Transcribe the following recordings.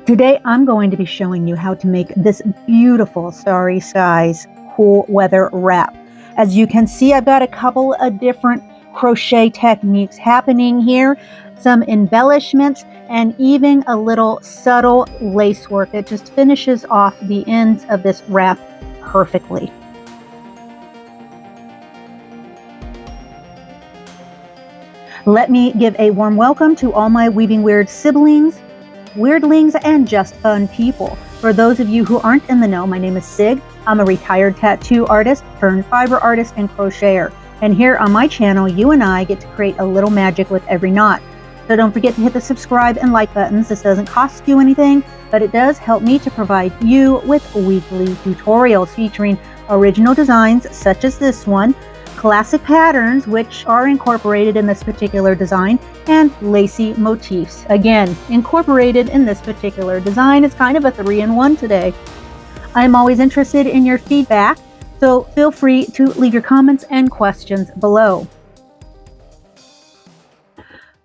Today I'm going to be showing you how to make this beautiful Starry Skies cool weather wrap. As you can see, I've got a couple of different crochet techniques happening here, some embellishments, and even a little subtle lace work that just finishes off the ends of this wrap perfectly. Let me give a warm welcome to all my Weaving Wyrd siblings, weirdlings, and just fun people. For those of you who aren't in the know, my name is Sig. I'm a retired tattoo artist turned fiber artist and crocheter. And here on my channel, you and I get to create a little magic with every knot. So don't forget to hit the subscribe and like buttons. This doesn't cost you anything, but it does help me to provide you with weekly tutorials featuring original designs such as this one, classic patterns which are incorporated in this particular design, and lacy motifs, again incorporated in this particular design. It's kind of a 3-in-1 today. I'm always interested in your feedback, so feel free to leave your comments and questions below.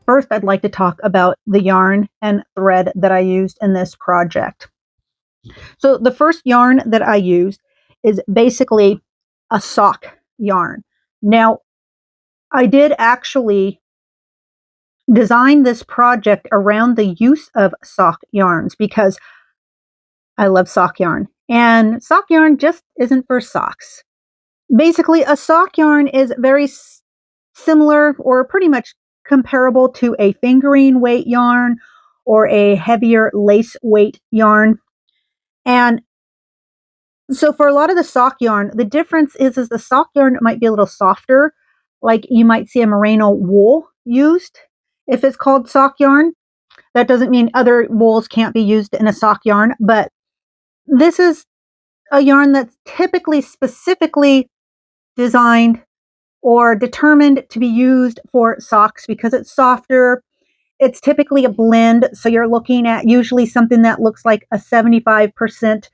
First, I'd like to talk about the yarn and thread that I used in this project. So the first yarn that I used is basically a sock yarn. Now, I did actually design this project around the use of sock yarns because I love sock yarn, and sock yarn just isn't for socks. Basically, a sock yarn is very similar or pretty much comparable to a fingering weight yarn or a heavier lace weight yarn. And so for a lot of the sock yarn, the difference is the sock yarn might be a little softer, like you might see a merino wool used if it's called sock yarn. That doesn't mean other wools can't be used in a sock yarn, but this is a yarn that's typically specifically designed or determined to be used for socks because it's softer. It's typically a blend, so you're looking at usually something that looks like a 75%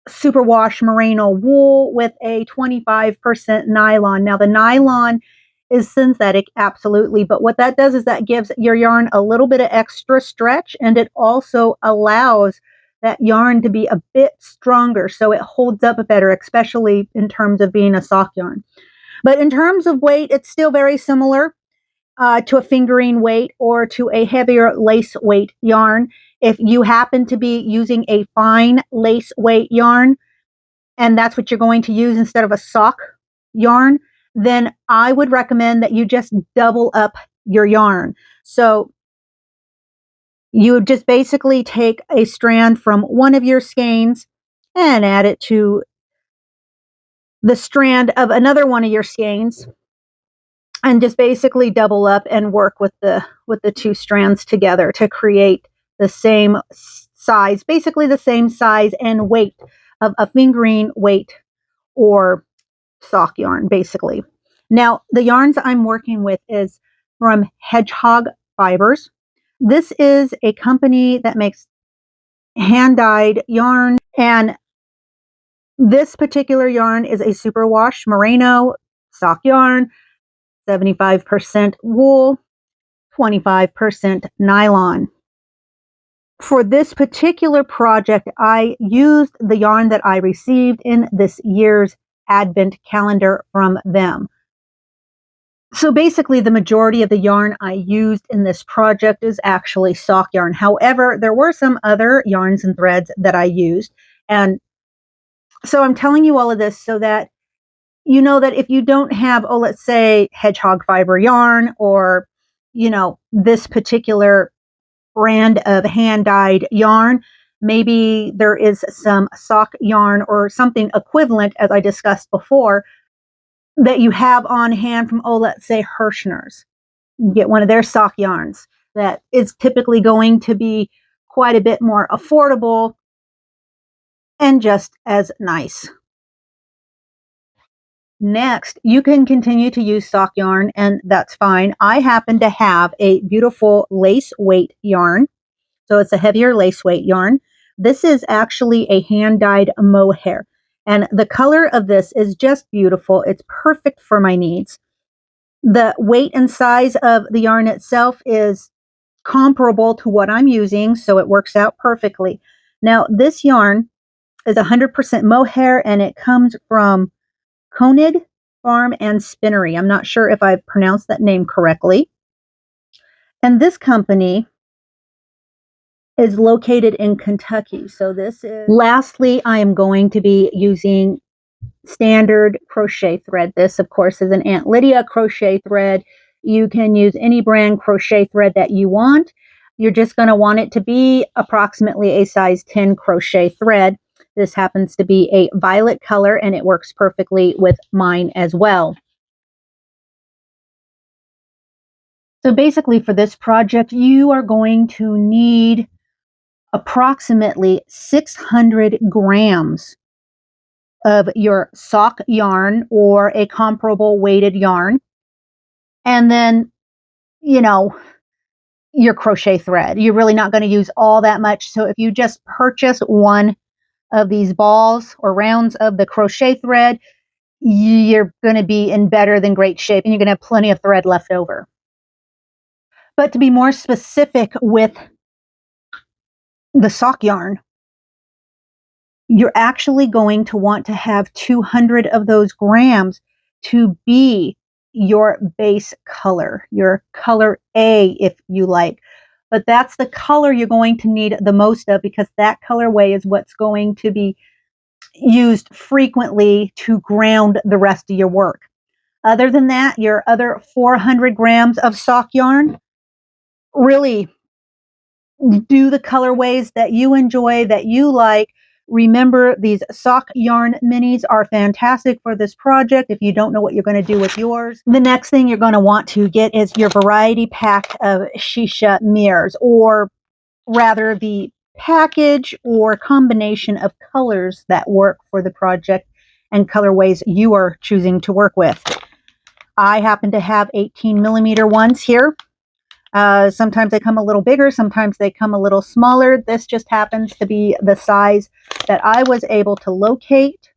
superwash merino wool with a 25% nylon. Now the nylon is synthetic, absolutely, but what that does is that gives your yarn a little bit of extra stretch, and it also allows that yarn to be a bit stronger, so it holds up better, especially in terms of being a sock yarn. But in terms of weight, it's still very similar to a fingering weight or to a heavier lace weight yarn. If you happen to be using a fine lace weight yarn, and that's what you're going to use instead of a sock yarn, then I would recommend that you just double up your yarn. So you would just basically take a strand from one of your skeins and add it to the strand of another one of your skeins, and just basically double up and work with the two strands together to create the same size, basically the same size and weight of a fingering weight or sock yarn, basically. Now, the yarns I'm working with is from Hedgehog Fibers. This is a company that makes hand-dyed yarn, and this particular yarn is a superwash merino sock yarn, 75% wool, 25% nylon. For this particular project, I used the yarn that I received in this year's advent calendar from them. So basically, the majority of the yarn I used in this project is actually sock yarn. However, there were some other yarns and threads that I used. And so I'm telling you all of this so that you know that if you don't have, let's say hedgehog fiber yarn, or, this particular brand of hand-dyed yarn, maybe there is some sock yarn or something equivalent, as I discussed before, that you have on hand from, let's say Hirschner's. You get one of their sock yarns that is typically going to be quite a bit more affordable and just as nice. Next, you can continue to use sock yarn, and that's fine. I happen to have a beautiful lace weight yarn. So it's a heavier lace weight yarn. This is actually a hand-dyed mohair, and the color of this is just beautiful. It's perfect for my needs. The weight and size of the yarn itself is comparable to what I'm using, so it works out perfectly. Now, this yarn is 100% mohair, and it comes from Koenig Farm and Spinnery. I'm not sure if I've pronounced that name correctly. And this company is located in Kentucky. So this is... Lastly, I am going to be using standard crochet thread. This, of course, is an Aunt Lydia crochet thread. You can use any brand crochet thread that you want. You're just going to want it to be approximately a size 10 crochet thread. This happens to be a violet color, and it works perfectly with mine as well. So basically for this project, you are going to need approximately 600 grams of your sock yarn or a comparable weighted yarn. And then, you know, your crochet thread. You're really not going to use all that much. So if you just purchase one of these balls or rounds of the crochet thread, you're going to be in better than great shape, and you're going to have plenty of thread left over. But to be more specific with the sock yarn, you're actually going to want to have 200 of those grams to be your base color, your color A, if you like. But that's the color you're going to need the most of, because that colorway is what's going to be used frequently to ground the rest of your work. Other than that, your other 400 grams of sock yarn, really do the colorways that you enjoy, that you like. Remember, these sock yarn minis are fantastic for this project if you don't know what you're going to do with yours. The next thing you're going to want to get is your variety pack of Fushia mirrors, or rather the package or combination of colors that work for the project and colorways you are choosing to work with. I happen to have 18 millimeter ones here. Sometimes they come a little bigger, sometimes they come a little smaller. This just happens to be the size that I was able to locate,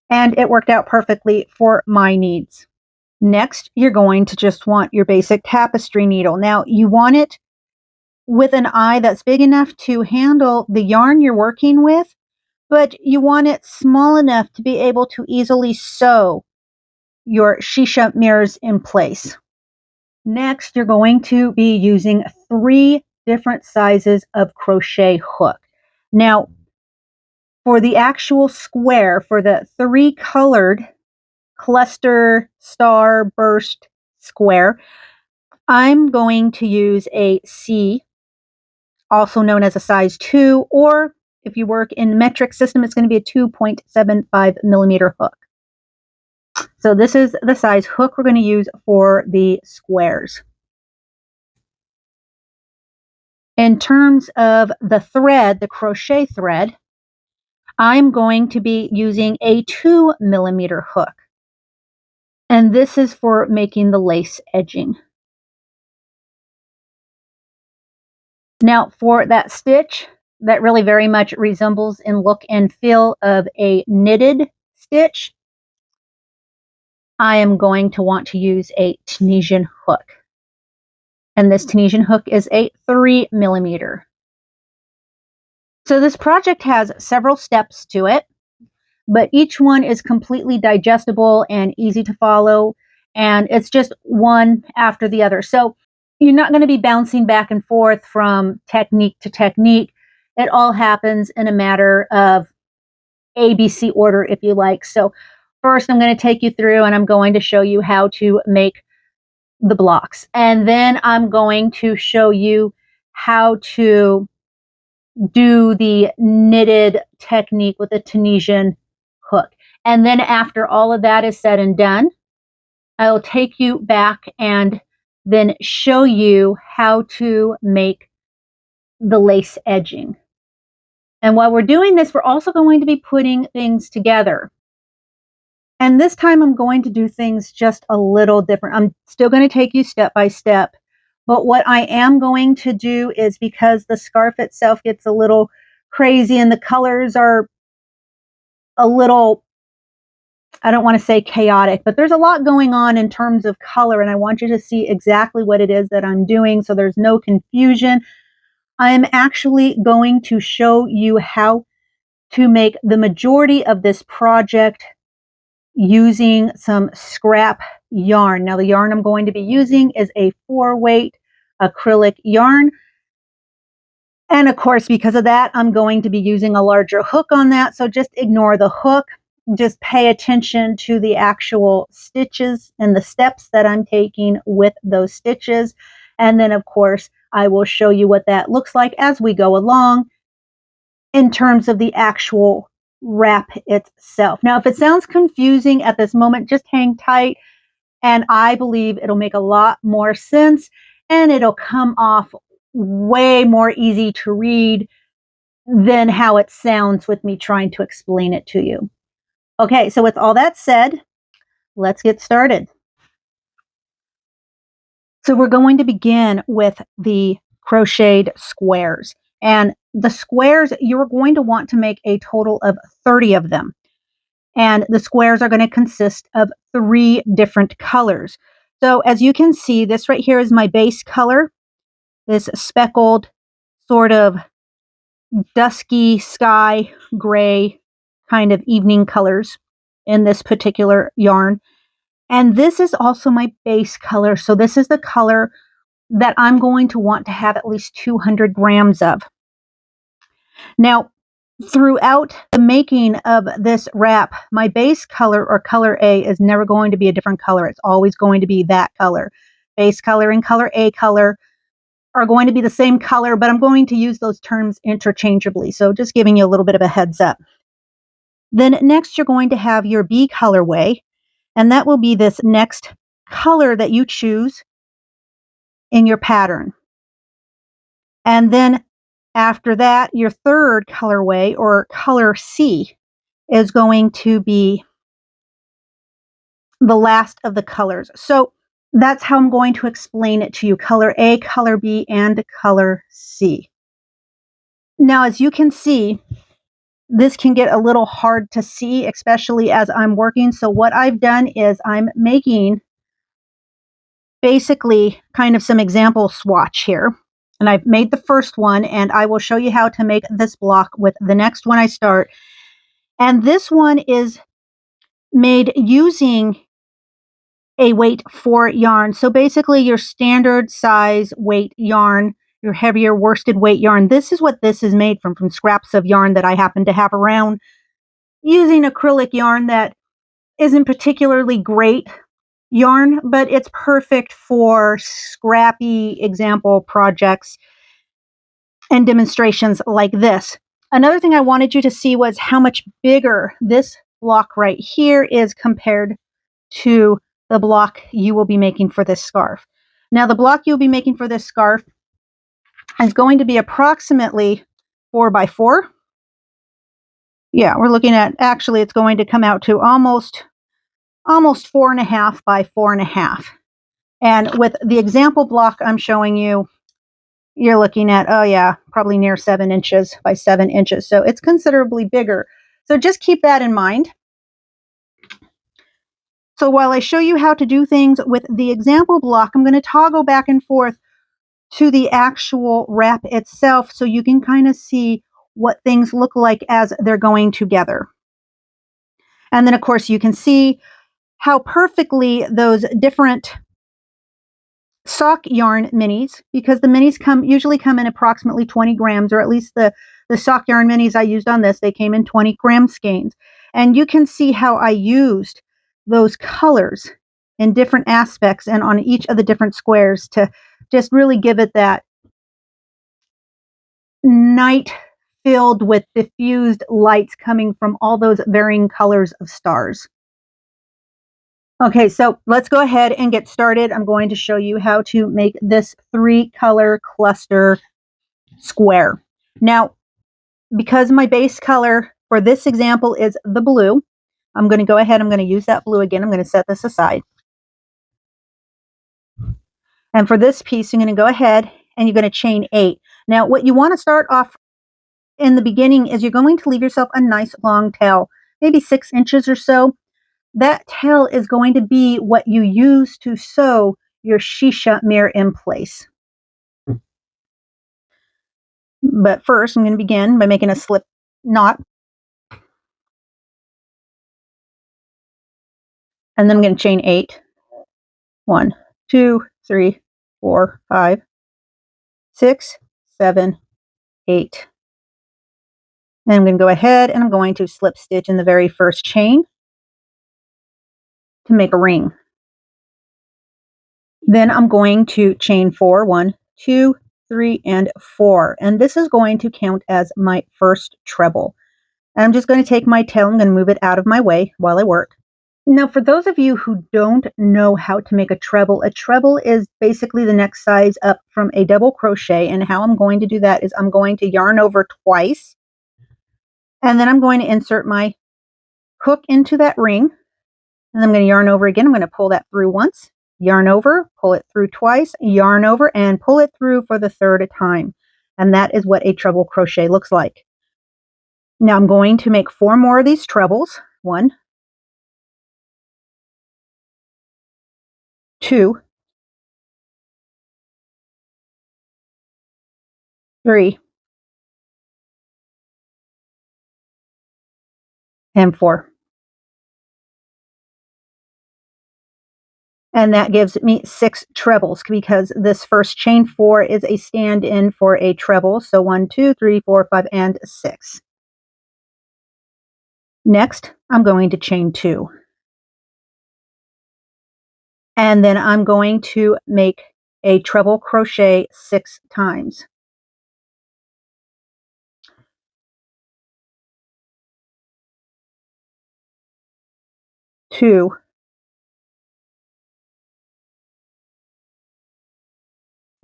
and it worked out perfectly for my needs. Next, you're going to just want your basic tapestry needle. Now, you want it with an eye that's big enough to handle the yarn you're working with, but you want it small enough to be able to easily sew your Fushia mirrors in place. Next, you're going to be using 3 different sizes of crochet hook. Now, for the actual square, for the 3 colored cluster, star, burst square, I'm going to use a C, also known as a size 2, or if you work in metric system, it's going to be a 2.75 millimeter hook. So this is the size hook we're going to use for the squares. In terms of the thread, the crochet thread, I'm going to be using a 2 millimeter hook. And this is for making the lace edging. Now, for that stitch, that really very much resembles in look and feel of a knitted stitch, I am going to want to use a Tunisian hook. And this Tunisian hook is a 3 millimeter. So this project has several steps to it, but each one is completely digestible and easy to follow, and it's just one after the other. So you're not going to be bouncing back and forth from technique to technique. It all happens in a matter of ABC order, if you like. So first, I'm going to take you through and I'm going to show you how to make the blocks. And then I'm going to show you how to do the knitted technique with a Tunisian hook. And then after all of that is said and done, I'll take you back and then show you how to make the lace edging. And while we're doing this, we're also going to be putting things together. And this time I'm going to do things just a little different. I'm still going to take you step by step. But what I am going to do is, because the scarf itself gets a little crazy and the colors are a little I don't want to say chaotic, but there's a lot going on in terms of color, and I want you to see exactly what it is that I'm doing so there's no confusion. I'm actually going to show you how to make the majority of this project using some scrap yarn. Now, the yarn I'm going to be using is a 4-weight acrylic yarn. And of course, because of that, I'm going to be using a larger hook on that. So just ignore the hook. Just pay attention to the actual stitches and the steps that I'm taking with those stitches. And then, of course, I will show you what that looks like as we go along in terms of the actual wrap itself. Now, if it sounds confusing at this moment, just hang tight, and I believe it'll make a lot more sense, and it'll come off way more easy to read than how it sounds with me trying to explain it to you. Okay, so with all that said, let's get started. So we're going to begin with the crocheted squares. And the squares, you're going to want to make a total of 30 of them. And the squares are going to consist of 3 different colors. So as you can see, this right here is my base color, this speckled sort of dusky sky gray kind of evening colors in this particular yarn. And this is also my base color. So this is the color that I'm going to want to have at least 200 grams of. Now, throughout the making of this wrap, my base color or color A is never going to be a different color. It's always going to be that color. Base color and color A color are going to be the same color, but I'm going to use those terms interchangeably. So just giving you a little bit of a heads up. Then next, you're going to have your B colorway, and that will be this next color that you choose in your pattern. And then after that, your third colorway or color C is going to be the last of the colors. So that's how I'm going to explain it to you. Color A, color B, and color C. Now, as you can see, this can get a little hard to see, especially as I'm working. So what I've done is I'm making basically kind of some example swatch here. And I've made the first one, and I will show you how to make this block with the next one I start. And this one is made using a weight 4 yarn. So basically your standard size weight yarn, your heavier worsted weight yarn. This is what this is made from scraps of yarn that I happen to have around, using acrylic yarn that isn't particularly great yarn, but it's perfect for scrappy example projects and demonstrations like this. Another thing I wanted you to see was how much bigger this block right here is compared to the block you will be making for this scarf. Now, the block you'll be making for this scarf is going to be approximately 4 by 4. Yeah, we're looking at, actually, it's going to come out to almost 4.5 by 4.5. And with the example block I'm showing you, you're looking at, oh yeah, probably near 7 inches by 7 inches. So it's considerably bigger. So just keep that in mind. So while I show you how to do things with the example block, I'm going to toggle back and forth to the actual wrap itself so you can kind of see what things look like as they're going together. And then, of course, you can see how perfectly those different sock yarn minis, because the minis usually come in approximately 20 grams, or at least the sock yarn minis I used on this, they came in 20 gram skeins. And you can see how I used those colors in different aspects and on each of the different squares to just really give it that night filled with diffused lights coming from all those varying colors of stars. Okay, so let's go ahead and get started. I'm going to show you how to make this 3-color cluster square. Now, because my base color for this example is the blue, I'm going to go ahead, I'm going to use that blue again. I'm going to set this aside. And for this piece, I'm going to go ahead and you're going to chain 8. Now, what you want to start off in the beginning is you're going to leave yourself a nice long tail, maybe 6 inches or so. that tail is going to be what you use to sew your shisha mirror in place. But first, I'm going to begin by making a slip knot. And then I'm going to chain 8. 1, 2, 3, 4, 5, 6, 7, 8. And I'm going to go ahead and I'm going to slip stitch in the very first chain to make a ring. Then I'm going to chain 4, 1, 2, 3, and 4. And this is going to count as my first treble. And I'm just going to take my tail, I'm going to move it out of my way while I work. Now, for those of you who don't know how to make a treble is basically the next size up from a double crochet. And how I'm going to do that is I'm going to yarn over twice. And then I'm going to insert my hook into that ring. And I'm going to yarn over again. I'm going to pull that through once, yarn over, pull it through twice, yarn over, and pull it through for the third time. And that is what a treble crochet looks like. Now I'm going to make 4 more of these trebles. 1, 2, 3, and 4. And that gives me 6 trebles because this first chain 4 is a stand-in for a treble. So 1, 2, 3, 4, 5, and 6. Next, I'm going to chain 2. And then I'm going to make a treble crochet 6 times. 2,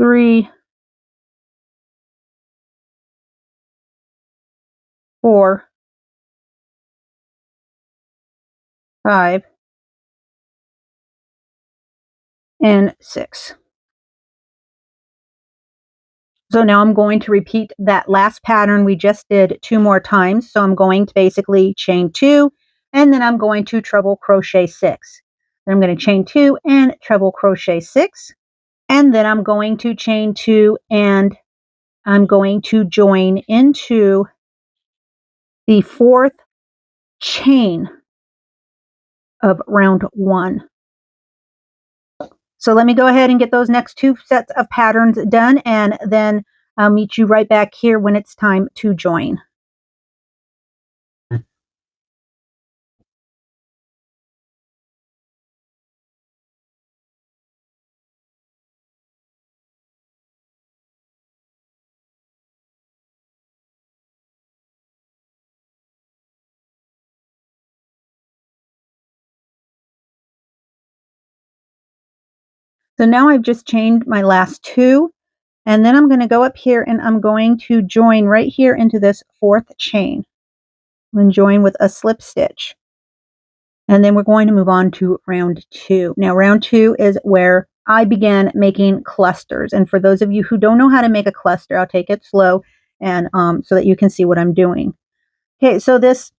3, 4, 5, and 6. So now I'm going to repeat that last pattern we just did 2 more times. So I'm going to basically chain 2, and then I'm going to treble crochet 6. Then I'm going to chain 2 and treble crochet 6. And then I'm going to chain 2 and I'm going to join into the 4th chain of round 1. So let me go ahead and get those next 2 sets of patterns done, and then I'll meet you right back here when it's time to join. So now I've just chained my last 2, and then I'm going to go up here and I'm going to join right here into this 4th chain. I'm going to join with a slip stitch. And then we're going to move on to round 2. Now round 2 is where I began making clusters. And for those of you who don't know how to make a cluster, I'll take it slow and so that you can see what I'm doing. Okay, so this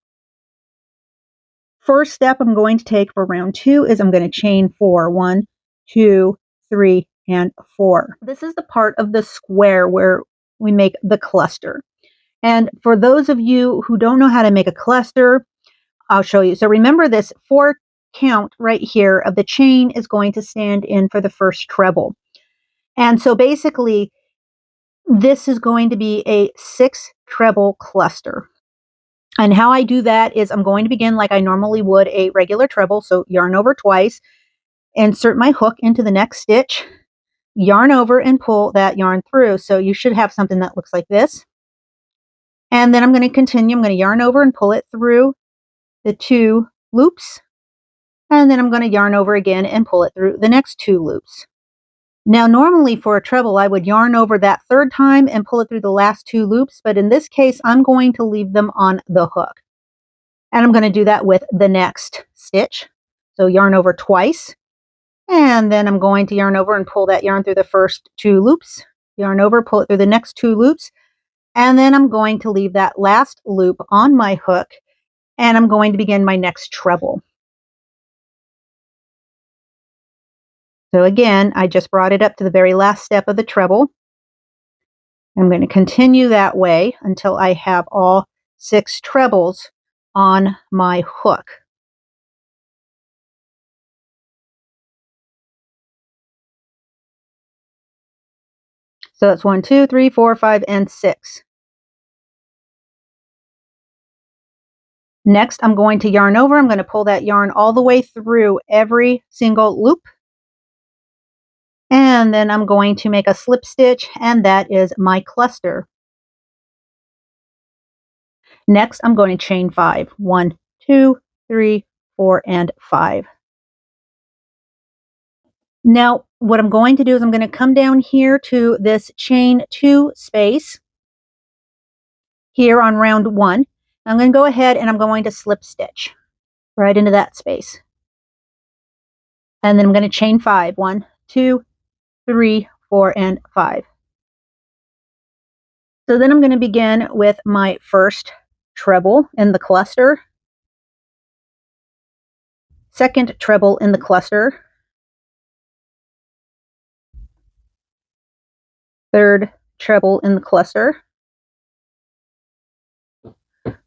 first step I'm going to take for round 2 is I'm going to chain 4. 1, 2, 3, and 4. This is the part of the square where we make the cluster. And for those of you who don't know how to make a cluster, I'll show you. So remember, this 4 count right here of the chain is going to stand in for the first treble. And so basically, this is going to be a 6 treble cluster. And how I do that is I'm going to begin like I normally would a regular treble. So yarn over twice, insert my hook into the next stitch, yarn over and pull that yarn through. So you should have something that looks like this. And then I'm going to continue. I'm going to yarn over and pull it through the 2 loops. And then I'm going to yarn over again and pull it through the next 2 loops. Now, normally for a treble, I would yarn over that 3rd time and pull it through the last 2 loops. But in this case, I'm going to leave them on the hook. And I'm going to do that with the next stitch. So yarn over twice. And then I'm going to yarn over and pull that yarn through the first 2 loops. Yarn over, pull it through the next 2 loops. And then I'm going to leave that last loop on my hook. And I'm going to begin my next treble. So again, I just brought it up to the very last step of the treble. I'm going to continue that way until I have all 6 trebles on my hook. So that's 1, 2, 3, 4, 5, and 6. Next, I'm going to yarn over. I'm going to pull that yarn all the way through every single loop. And then I'm going to make a slip stitch, and that is my cluster. Next, I'm going to chain 5. 1, 2, 3, 4, and 5. Now, what I'm going to do is I'm going to come down here to this chain 2 space here on round 1. I'm going to go ahead and I'm going to slip stitch right into that space. And then I'm going to chain 5. 1, 2, 3, 4, and 5. So then I'm going to begin with my first treble in the cluster, second treble in the cluster, third treble in the cluster,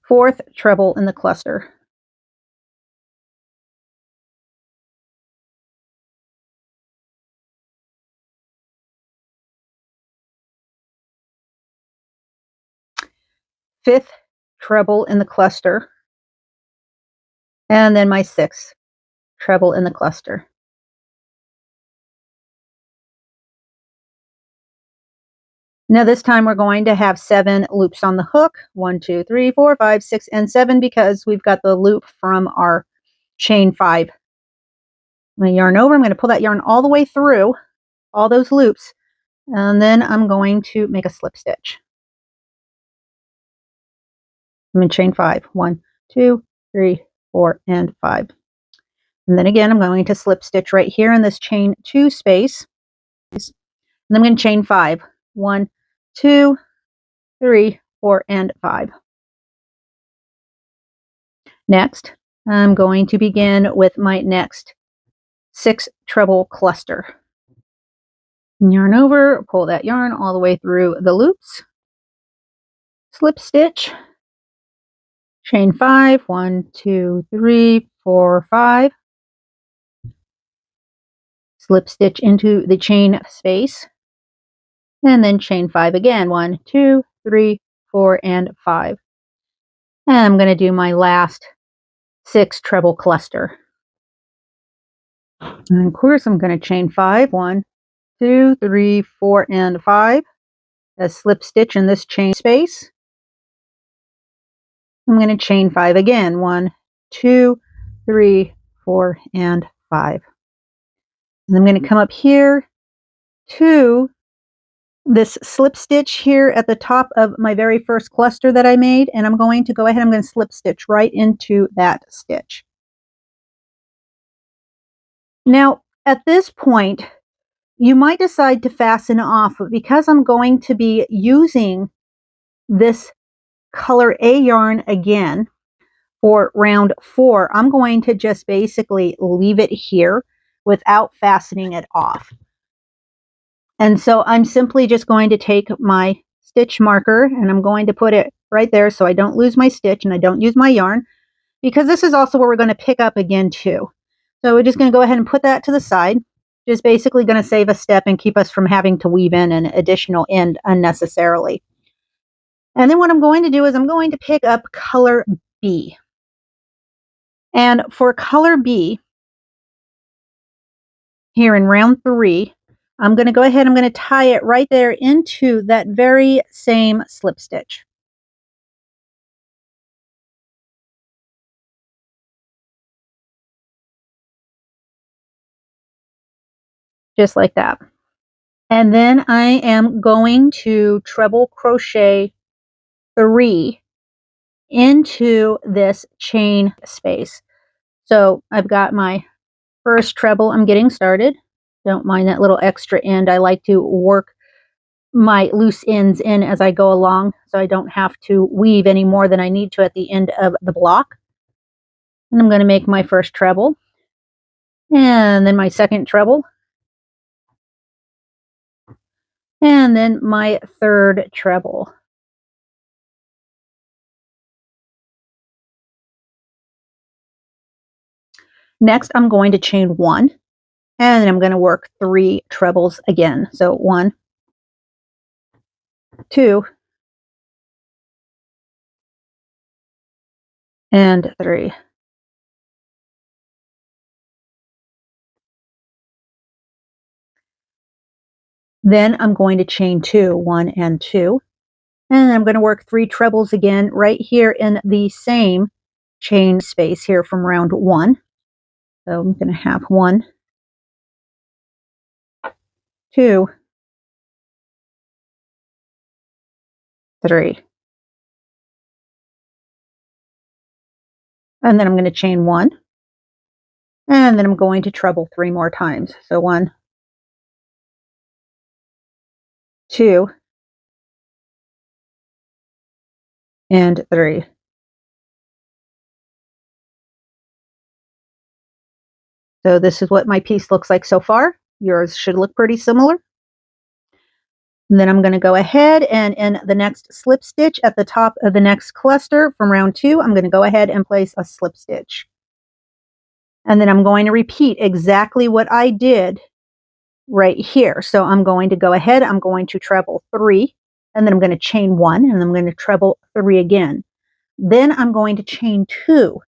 fourth treble in the cluster, fifth treble in the cluster, and then my sixth treble in the cluster. Now this time we're going to have 7 loops on the hook. 1, 2, 3, 4, 5, 6, and 7 because we've got the loop from our chain 5. I'm going to yarn over. I'm going to pull that yarn all the way through all those loops, and then I'm going to make a slip stitch. I'm in chain 5. 1, 2, 3, 4, and 5. And then again, I'm going to slip stitch right here in this chain 2 space. And I'm going to chain 5. 1, 2, 3, 4, and 5. Next, I'm going to begin with my next 6 treble cluster. Yarn over, pull that yarn all the way through the loops, slip stitch, chain 5, 1, 2, 3, 4, 5, slip stitch into the chain space, and then chain 5 again. 1, 2, 3, 4, and 5. And I'm going to do my last 6 treble cluster. And of course, I'm going to chain 5. 1, 2, 3, 4, and 5. A slip stitch in this chain space. I'm going to chain 5 again. 1, 2, 3, 4, and 5. And I'm going to come up here to this slip stitch here at the top of my very first cluster that I made, and I'm going to go ahead, I'm going to slip stitch right into that stitch. Now, at this point, you might decide to fasten off, but because I'm going to be using this color A yarn again for round 4, I'm going to just basically leave it here without fastening it off. And so I'm simply just going to take my stitch marker and I'm going to put it right there so I don't lose my stitch and I don't use my yarn, because this is also where we're going to pick up again too. So we're just going to go ahead and put that to the side. Just basically going to save a step and keep us from having to weave in an additional end unnecessarily. And then what I'm going to do is I'm going to pick up color B. And for color B, here in round 3, I'm going to go ahead, I'm going to tie it right there into that very same slip stitch. Just like that. And then I am going to treble crochet 3 into this chain space. So I've got my first treble, I'm getting started. Don't mind that little extra end. I like to work my loose ends in as I go along so I don't have to weave any more than I need to at the end of the block. And I'm going to make my first treble and then my second treble and then my third treble. Next, I'm going to chain 1, and then I'm going to work 3 trebles again. So 1, 2, and 3. Then I'm going to chain 2, 1 and 2, and I'm going to work 3 trebles again right here in the same chain space here from round 1. So I'm going to have 1, 2, 3. And then I'm going to chain 1, and then I'm going to treble 3 more times. So 1, 2, and 3. So this is what my piece looks like so far. Yours should look pretty similar. And then I'm going to go ahead and in the next slip stitch at the top of the next cluster from round 2, I'm going to go ahead and place a slip stitch. And then I'm going to repeat exactly what I did right here. So I'm going to go ahead, I'm going to treble 3, and then I'm going to chain 1, and then I'm going to treble 3 again. Then I'm going to chain 2,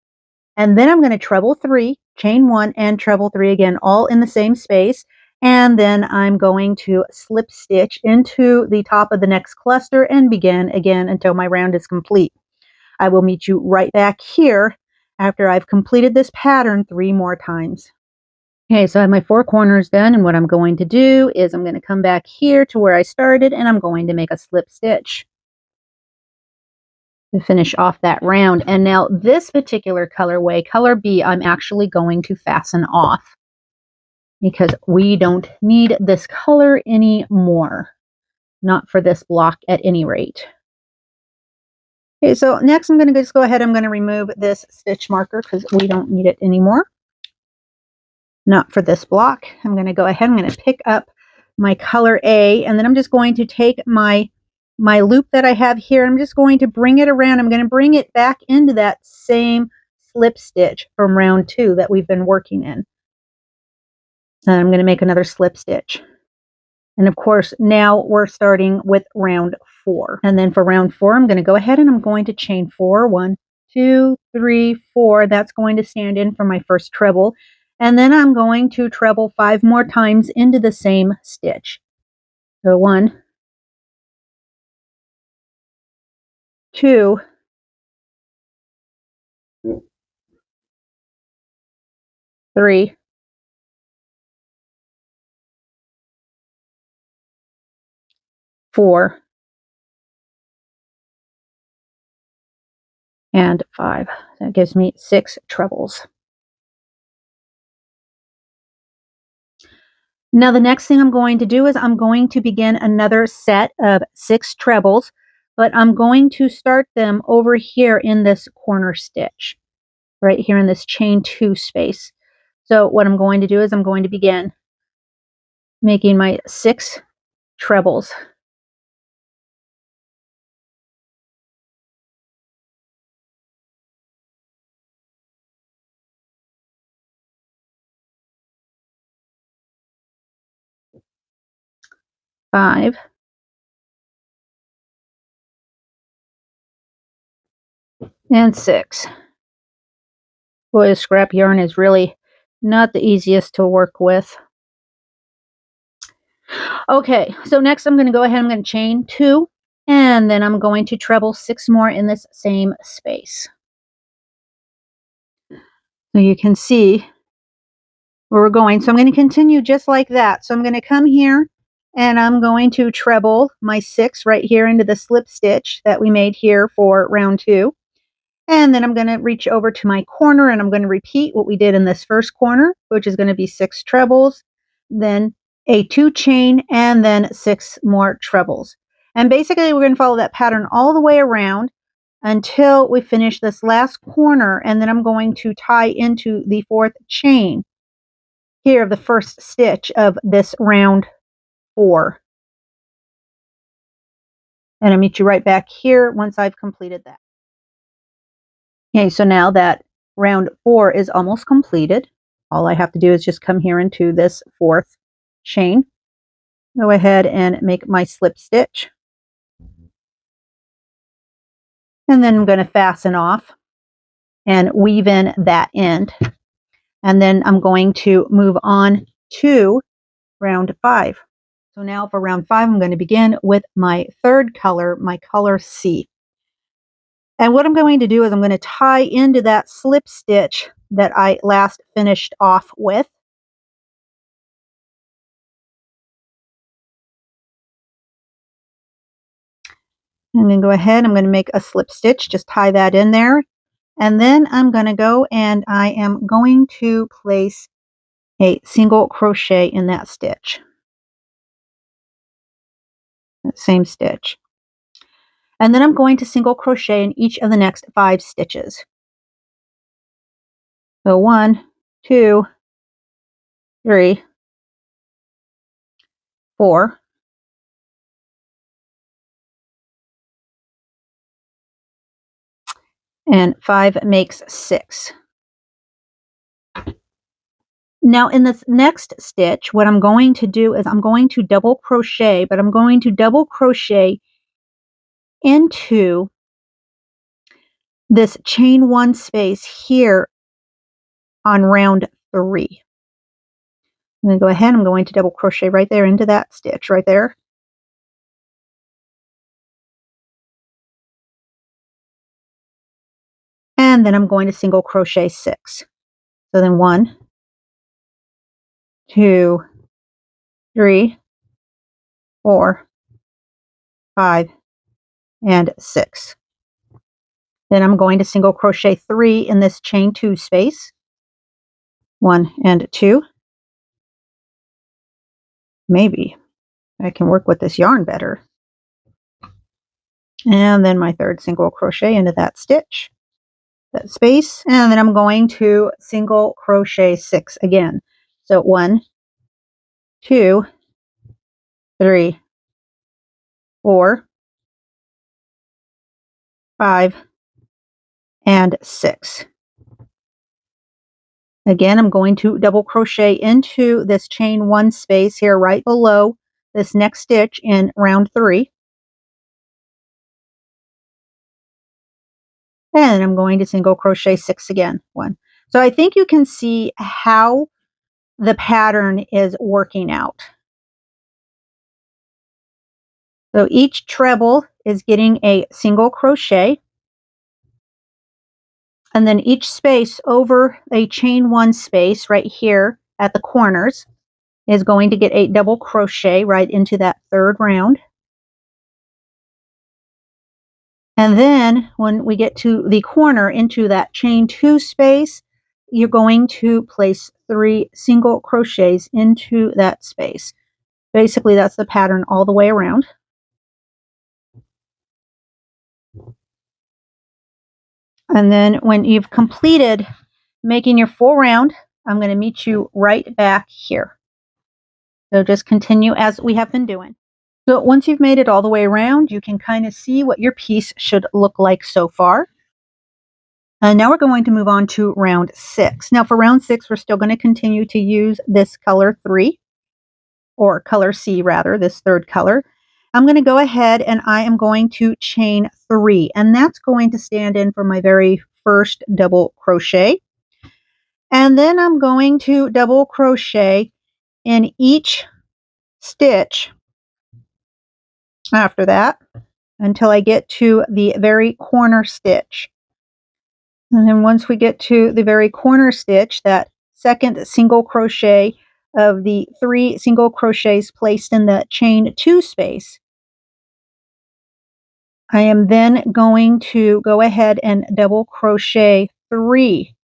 and then I'm going to treble 3, chain 1, and treble 3 again, all in the same space. And then I'm going to slip stitch into the top of the next cluster and begin again until my round is complete. I will meet you right back here after I've completed this pattern 3 more times. Okay, so I have my 4 corners done, and what I'm going to do is I'm going to come back here to where I started, and I'm going to make a slip stitch to finish off that round. And now this particular colorway, color B, I'm actually going to fasten off because we don't need this color anymore. Not for this block at any rate. Okay, so next I'm going to just go ahead, I'm going to remove this stitch marker because we don't need it anymore. Not for this block. I'm going to go ahead, I'm going to pick up my color A, and then I'm just going to take my loop that I have here. I'm just going to bring it around. I'm going to bring it back into that same slip stitch from round 2 that we've been working in. And I'm going to make another slip stitch. And of course, now we're starting with round 4. And then for round 4, I'm going to go ahead and I'm going to chain 4. 1, 2, 3, 4. That's going to stand in for my first treble. And then I'm going to treble 5 more times into the same stitch. So 1, 2, 3, 4, and 5. That gives me 6 trebles. Now the next thing I'm going to do is I'm going to begin another set of 6 trebles, but I'm going to start them over here in this corner stitch, right here in this chain 2 space. So what I'm going to do is I'm going to begin making my 6 trebles. Five, and 6. Boy, scrap yarn is really not the easiest to work with. Okay, so next I'm going to go ahead, I'm going to chain 2, and then I'm going to treble 6 more in this same space. So you can see where we're going. So I'm going to continue just like that. So I'm going to come here and I'm going to treble my 6 right here into the slip stitch that we made here for round 2. And then I'm going to reach over to my corner and I'm going to repeat what we did in this first corner, which is going to be 6 trebles, then a 2 chain, and then 6 more trebles. And basically we're going to follow that pattern all the way around until we finish this last corner, and then I'm going to tie into the 4th chain here of the first stitch of this round 4. And I'll meet you right back here once I've completed that. Okay, so now that round 4 is almost completed, all I have to do is just come here into this 4th chain, go ahead and make my slip stitch, and then I'm going to fasten off and weave in that end, and then I'm going to move on to round 5. So now for round 5, I'm going to begin with my 3rd color, my color C. And what I'm going to do is I'm going to tie into that slip stitch that I last finished off with. I'm going to go ahead, I'm going to make a slip stitch, just tie that in there. And then I'm going to go and I am going to place a single crochet in that stitch. That same stitch. And then I'm going to single crochet in each of the next 5 stitches. So 1, 2, 3, 4, and 5 makes 6. Now in this next stitch, what I'm going to do is I'm going to double crochet, but I'm going to double crochet into this chain 1 space here on round 3. I'm going to go ahead, I'm going to double crochet right there into that stitch right there. And then I'm going to single crochet 6. So then 1, 2, 3, 4, 5, and 6. Then I'm going to single crochet 3 in this chain 2 space. 1 and 2. Maybe I can work with this yarn better. And then my 3rd single crochet into that stitch, that space, and then I'm going to single crochet 6 again. So 1, 2, 3, 4, 5, and 6. Again, I'm going to double crochet into this chain 1 space here right below this next stitch in round 3. And I'm going to single crochet 6 again. 1. So I think you can see how the pattern is working out. So each treble is getting a single crochet, and then each space over a chain 1 space right here at the corners is going to get a double crochet right into that 3rd round. And then when we get to the corner into that chain 2 space, you're going to place 3 single crochets into that space. Basically, that's the pattern all the way around. And then when you've completed making your full round, I'm going to meet you right back here. So just continue as we have been doing. So once you've made it all the way around, you can kind of see what your piece should look like so far. And now we're going to move on to round 6. Now for round 6, we're still going to continue to use this color 3, or color C rather, this 3rd color. I'm going to go ahead and I am going to chain 3, and that's going to stand in for my very first double crochet. And then I'm going to double crochet in each stitch after that until I get to the very corner stitch. And then once we get to the very corner stitch, that 2nd single crochet of the 3 single crochets placed in the chain 2 space, I am then going to go ahead and double crochet 3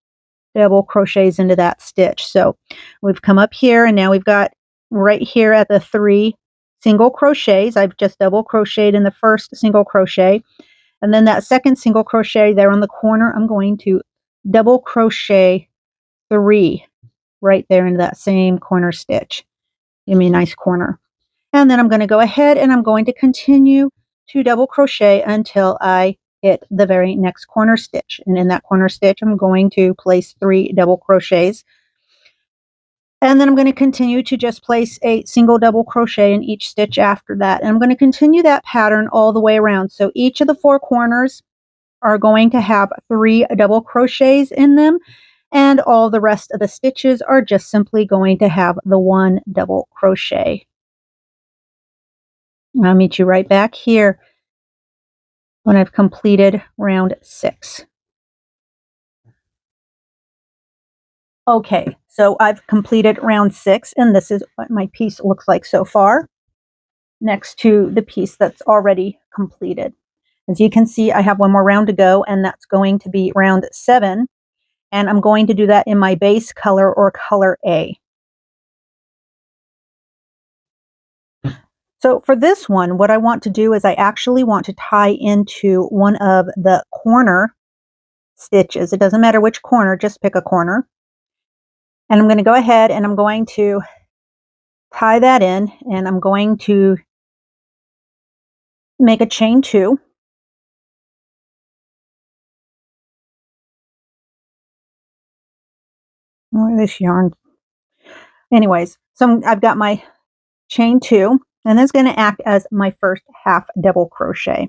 double crochets into that stitch. So we've come up here and now we've got right here at the 3 single crochets. I've just double crocheted in the first single crochet, and then that 2nd single crochet there on the corner, I'm going to double crochet 3 right there into that same corner stitch. Give me a nice corner. And then I'm going to go ahead and I'm going to continue to double crochet until I hit the very next corner stitch. And in that corner stitch, I'm going to place 3 double crochets. And then I'm going to continue to just place a single double crochet in each stitch after that. And I'm going to continue that pattern all the way around. So each of the 4 corners are going to have 3 double crochets in them. And all the rest of the stitches are just simply going to have the 1 double crochet. I'll meet you right back here when I've completed round 6. Okay, so I've completed round 6, and this is what my piece looks like so far, next to the piece that's already completed. As you can see, I have 1 more round to go, and that's going to be round 7, and I'm going to do that in my base color, or color A. So for this one, what I want to do is I actually want to tie into one of the corner stitches. It doesn't matter which corner, just pick a corner. And I'm going to go ahead and I'm going to tie that in, and I'm going to make a chain 2. Oh, this yarn. Anyways, so I've got my chain 2, and that's going to act as my first half double crochet.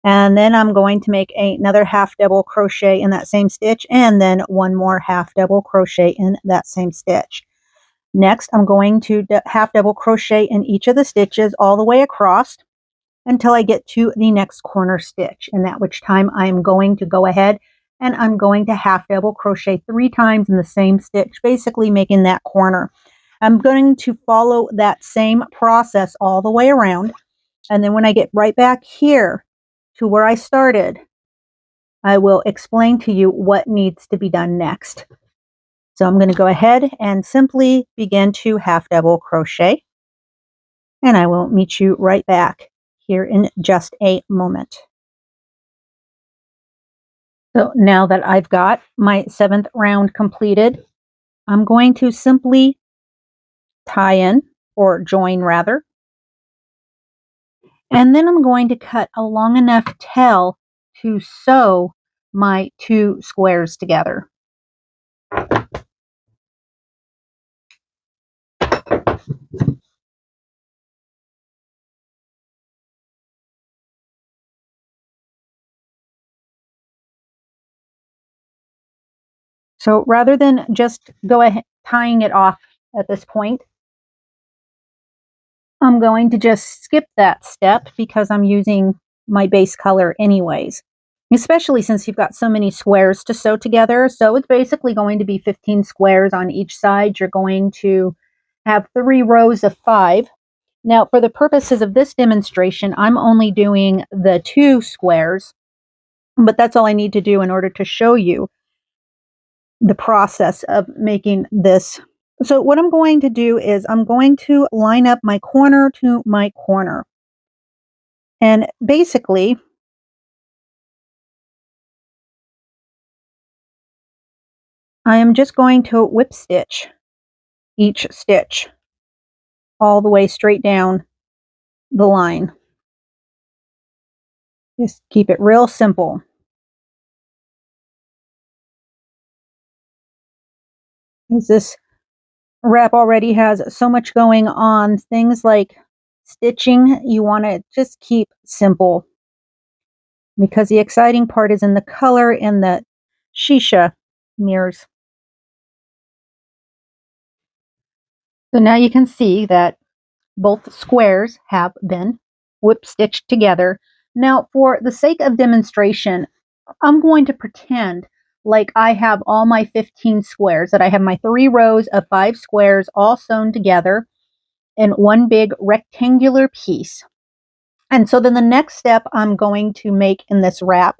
And then I'm going to make another half double crochet in that same stitch, and then 1 more half double crochet in that same stitch. Next, I'm going to half double crochet in each of the stitches all the way across until I get to the next corner stitch, and at which time I am going to go ahead and I'm going to half double crochet 3 times in the same stitch, basically making that corner. I'm going to follow that same process all the way around, and then when I get right back here to where I started, I will explain to you what needs to be done next. So I'm going to go ahead and simply begin to half double crochet, and I will meet you right back here in just a moment. So now that I've got my 7th round completed, I'm going to simply tie in, or join rather, and then I'm going to cut a long enough tail to sew my 2 squares together. So rather than just go ahead tying it off at this point, I'm going to just skip that step because I'm using my base color anyways, especially since you've got so many squares to sew together. So it's basically going to be 15 squares on each side. You're going to have 3 rows of 5. Now, for the purposes of this demonstration, I'm only doing the 2 squares, but that's all I need to do in order to show you the process of making this. So what I'm going to do is I'm going to line up my corner to my corner. And basically, I am just going to whip stitch each stitch all the way straight down the line. Just keep it real simple. As this wrap already has so much going on, things like stitching, you want to just keep simple, because the exciting part is in the color and the Fushia mirrors. So now you can see that both squares have been whip stitched together. Now, for the sake of demonstration, I'm going to pretend like I have all my 15 squares, that I have my 3 rows of 5 squares all sewn together in one big rectangular piece. And so then the next step I'm going to make in this wrap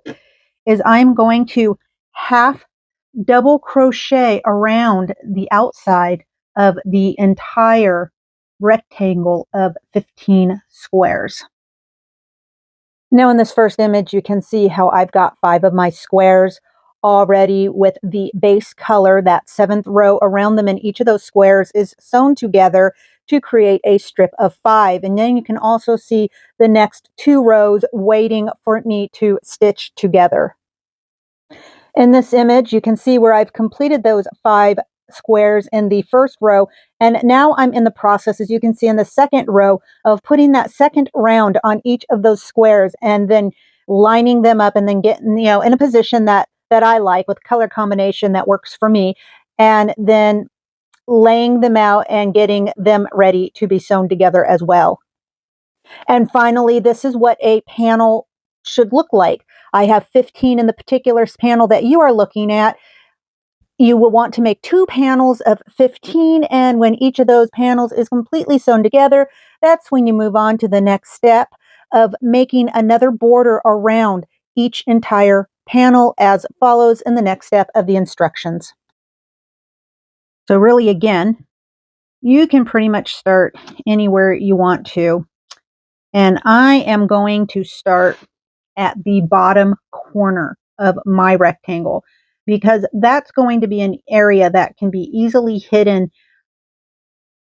is I'm going to half double crochet around the outside of the entire rectangle of 15 squares. Now in this first image, you can see how I've got 5 of my squares already with the base color, that 7th row around them, and each of those squares is sewn together to create a strip of 5. And then you can also see the next 2 rows waiting for me to stitch together. In this image, you can see where I've completed those 5 squares in the first row, and now I'm in the process, as you can see in the second row, of putting that second round on each of those squares and then lining them up and then getting, in a position that I like, with color combination that works for me, and then laying them out and getting them ready to be sewn together as well. And finally, this is what a panel should look like. I have 15 in the particular panel that you are looking at. You will want to make 2 panels of 15, and when each of those panels is completely sewn together, that's when you move on to the next step of making another border around each entire panel, as follows in the next step of the instructions. So really, again, you can pretty much start anywhere you want to. And I am going to start at the bottom corner of my rectangle, because that's going to be an area that can be easily hidden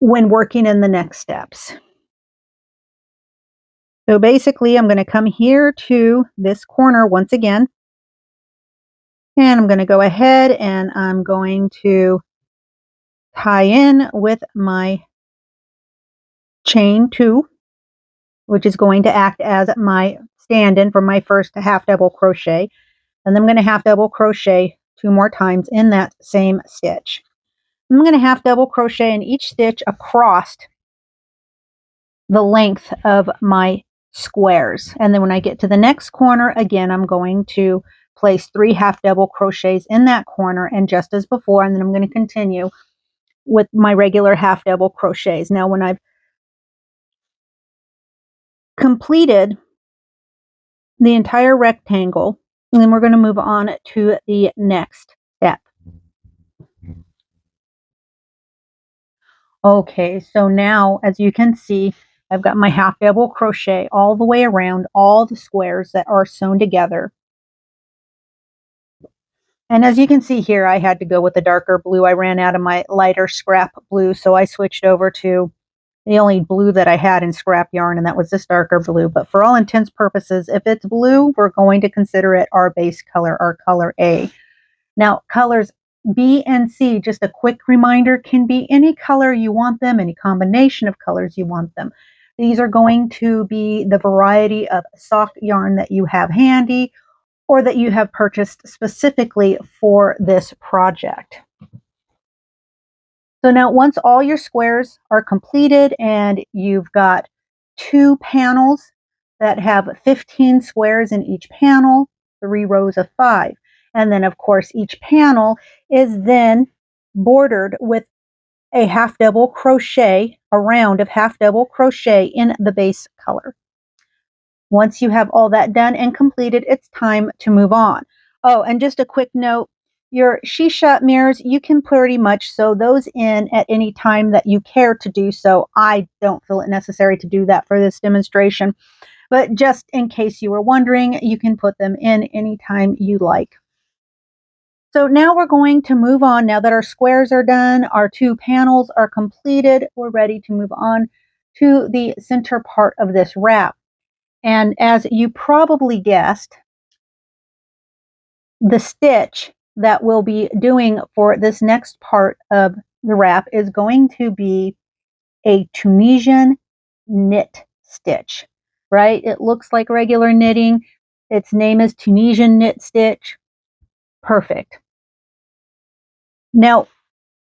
when working in the next steps. So basically, I'm going to come here to this corner once again, and I'm going to go ahead and I'm going to tie in with my chain 2, which is going to act as my stand-in for my first half double crochet. And then I'm going to half double crochet 2 more times in that same stitch. I'm going to half double crochet in each stitch across the length of my squares. And then when I get to the next corner, again, I'm going to place 3 half double crochets in that corner, and just as before, and then I'm going to continue with my regular half double crochets. Now, when I've completed the entire rectangle, and then we're going to move on to the next step. Okay, so now, as you can see, I've got my half double crochet all the way around all the squares that are sewn together. And as you can see here, I had to go with the darker blue. I ran out of my lighter scrap blue, so I switched over to the only blue that I had in scrap yarn, and that was this darker blue. But for all intents and purposes, if it's blue, we're going to consider it our base color, our color A. Now, colors B and C, just a quick reminder, can be any color you want them, any combination of colors you want them. These are going to be the variety of sock yarn that you have handy or that you have purchased specifically for this project. So now, once all your squares are completed and you've got 2 panels that have 15 squares in each panel, 3 rows of 5. And then, of course, each panel is then bordered with a half double crochet, a round of half double crochet in the base color. Once you have all that done and completed, it's time to move on. Oh, and just a quick note, your shisha mirrors, you can pretty much sew those in at any time that you care to do so. I don't feel it necessary to do that for this demonstration, but just in case you were wondering, you can put them in anytime you like. So now we're going to move on. Now that our squares are done, our 2 panels are completed, we're ready to move on to the center part of this wrap. And as you probably guessed, the stitch that we'll be doing for this next part of the wrap is going to be a Tunisian knit stitch, right? It looks like regular knitting. Its name is Tunisian knit stitch. Perfect. Now,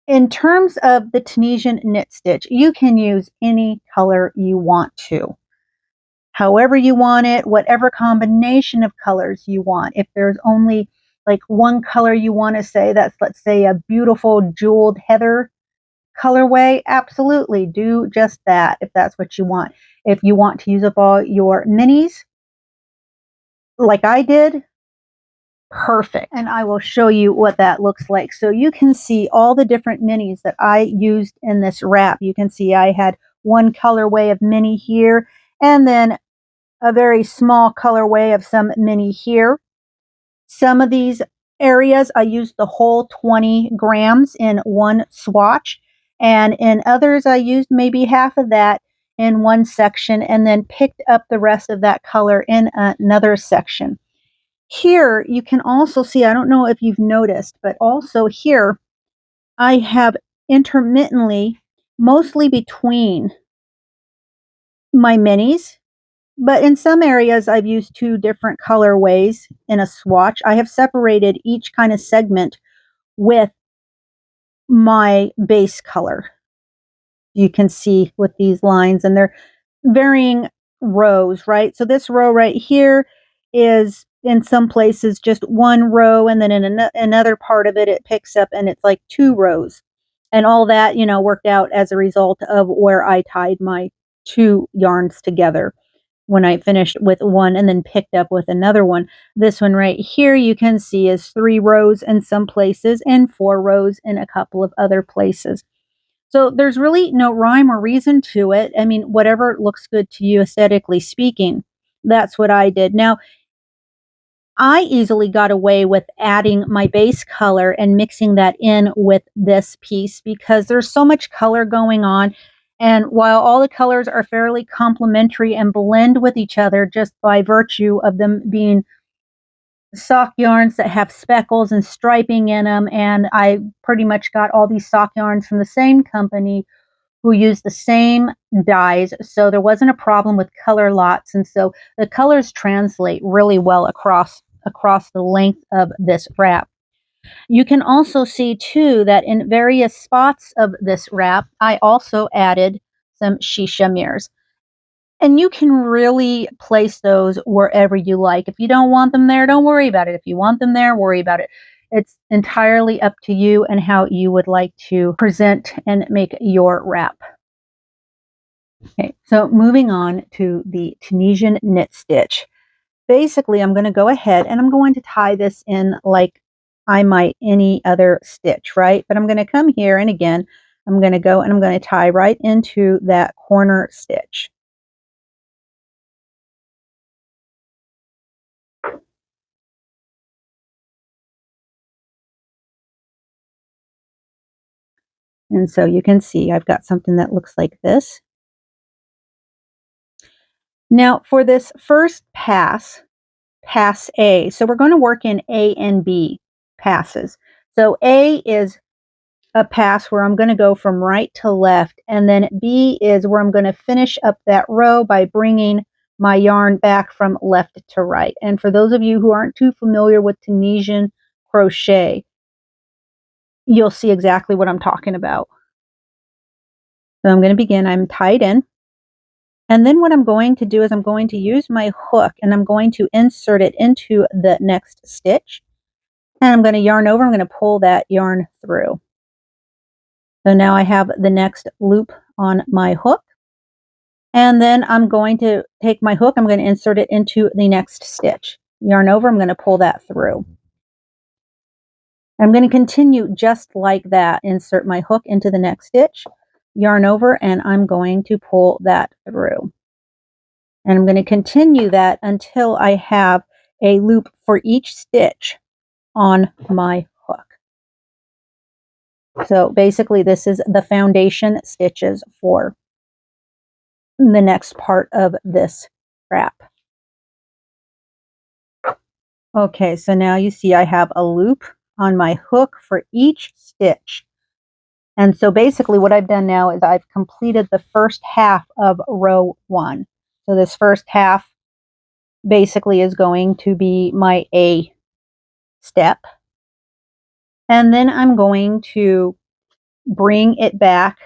in terms of the Tunisian knit stitch, you can use any color you want to. However you want it, whatever combination of colors you want. If there's only like one color you want to say, that's, let's say, a beautiful jeweled heather colorway, absolutely do just that if that's what you want. If you want to use up all your minis, like I did, perfect. And I will show you what that looks like. So you can see all the different minis that I used in this wrap. You can see I had one colorway of mini here, and then a very small colorway of some mini here. Some of these areas I used the whole 20 grams in one swatch, And in others, I used maybe half of that in one section and then picked up the rest of that color in another section. Here, you can also see, I don't know if you've noticed, but also here, I have intermittently, mostly between my minis, but in some areas I've used two different colorways in a swatch. I have separated each kind of segment with my base color. You can see with these lines, and they're varying rows, right? So this row right here is in some places just one row, and then in another part of it, it picks up and it's like two rows. And all that, you know, worked out as a result of where I tied my two yarns together when I finished with one and then picked up with another one. This one right here, you can see is 3 rows in some places and 4 rows in a couple of other places. So there's really no rhyme or reason to it. I mean, whatever looks good to you aesthetically speaking, that's what I did. Now, I easily got away with adding my base color and mixing that in with this piece because there's so much color going on. And while all the colors are fairly complementary and blend with each other just by virtue of them being sock yarns that have speckles and striping in them, and I pretty much got all these sock yarns from the same company who use the same dyes, so there wasn't a problem with color lots, and so the colors translate really well across the length of this wrap. You can also see too that in various spots of this wrap, I also added some shisha mirrors. And you can really place those wherever you like. If you don't want them there, don't worry about it. If you want them there, worry about it. It's entirely up to you and how you would like to present and make your wrap. Okay, so moving on to the Tunisian knit stitch. Basically, I'm going to go ahead and I'm going to tie this in like I might any other stitch, right? But I'm going to come here and again, I'm going to go and I'm going to tie right into that corner stitch. And so you can see I've got something that looks like this. Now for this first pass, pass A, so we're going to work in A and B passes. So A is a pass where I'm going to go from right to left, and then B is where I'm going to finish up that row by bringing my yarn back from left to right. And for those of you who aren't too familiar with Tunisian crochet, you'll see exactly what I'm talking about. So I'm going to begin, I'm tied in. And then what I'm going to do is I'm going to use my hook and I'm going to insert it into the next stitch. And I'm going to yarn over, I'm going to pull that yarn through. So now I have the next loop on my hook. And then I'm going to take my hook, I'm going to insert it into the next stitch. Yarn over, I'm going to pull that through. I'm going to continue just like that. Insert my hook into the next stitch, yarn over, and I'm going to pull that through. And I'm going to continue that until I have a loop for each stitch on my hook. So basically this is the foundation stitches for the next part of this wrap. Okay, so now you see I have a loop on my hook for each stitch. And so basically what I've done now is I've completed the first half of row 1. So this first half basically is going to be my A step. And then I'm going to bring it back,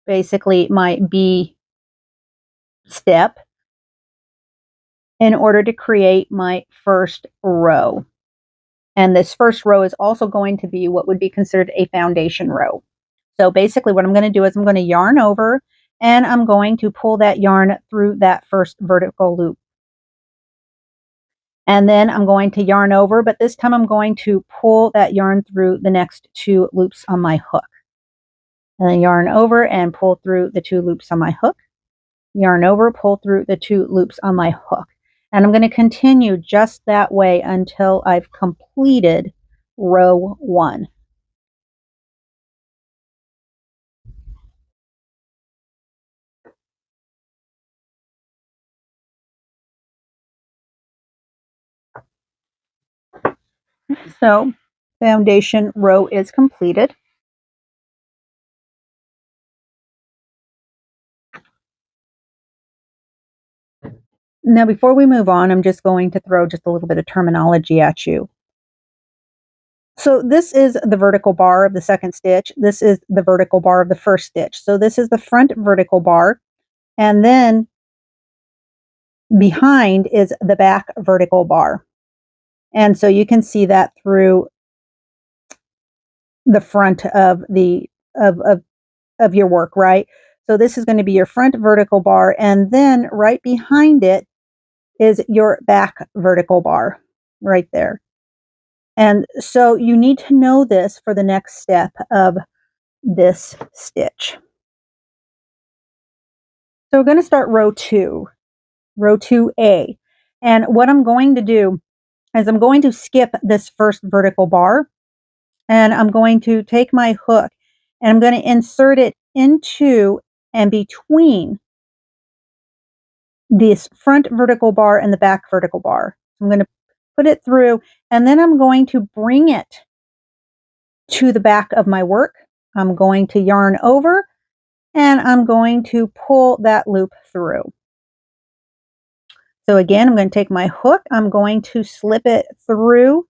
basically my B step, in order to create my first row. And this first row is also going to be what would be considered a foundation row. So basically what I'm going to do is I'm going to yarn over and I'm going to pull that yarn through that first vertical loop. And then I'm going to yarn over, but this time I'm going to pull that yarn through the next 2 loops on my hook. And then yarn over and pull through the 2 loops on my hook. Yarn over, pull through the 2 loops on my hook. And I'm going to continue just that way until I've completed row 1. So foundation row is completed. Now, before we move on, I'm just going to throw just a little bit of terminology at you. So this is the vertical bar of the second stitch. This is the vertical bar of the first stitch. So this is the front vertical bar, and then behind is the back vertical bar. And so you can see that through the front of the of your work, right? So this is going to be your front vertical bar, and then right behind it is your back vertical bar right there. And so you need to know this for the next step of this stitch. So we're going to start row 2A. And what I'm going to do is I'm going to skip this first vertical bar, and I'm going to take my hook and I'm going to insert it into and between this front vertical bar and the back vertical bar. I'm going to put it through, and then I'm going to bring it to the back of my work. I'm going to yarn over, and I'm going to pull that loop through. So again, I'm going to take my hook, I'm going to slip it through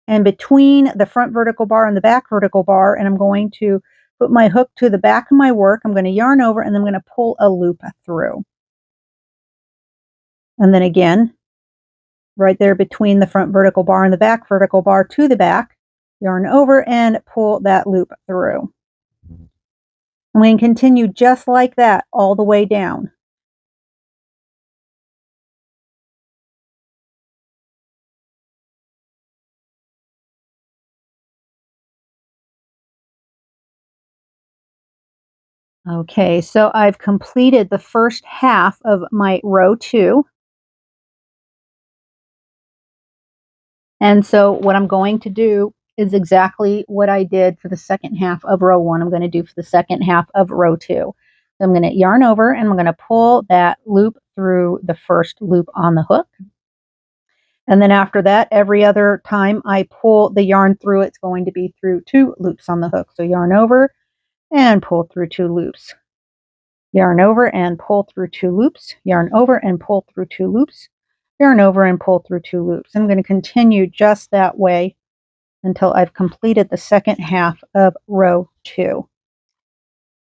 and between the front vertical bar and the back vertical bar, and I'm going to put my hook to the back of my work. I'm going to yarn over, and I'm going to pull a loop through. And then again, right there between the front vertical bar and the back vertical bar to the back, yarn over and pull that loop through. I'm going to continue just like that all the way down. Okay, so I've completed the first half of my row 2. And so what I'm going to do is exactly what I did for the second half of row 1. I'm going to do for the second half of row 2. So I'm going to yarn over, and I'm going to pull that loop through the first loop on the hook. And then after that, every other time I pull the yarn through, it's going to be through 2 loops on the hook. So yarn over and pull through 2 loops. Yarn over and pull through 2 loops. Yarn over and pull through 2 loops. Yarn over and pull through 2 loops. I'm going to continue just that way until I've completed the second half of row 2.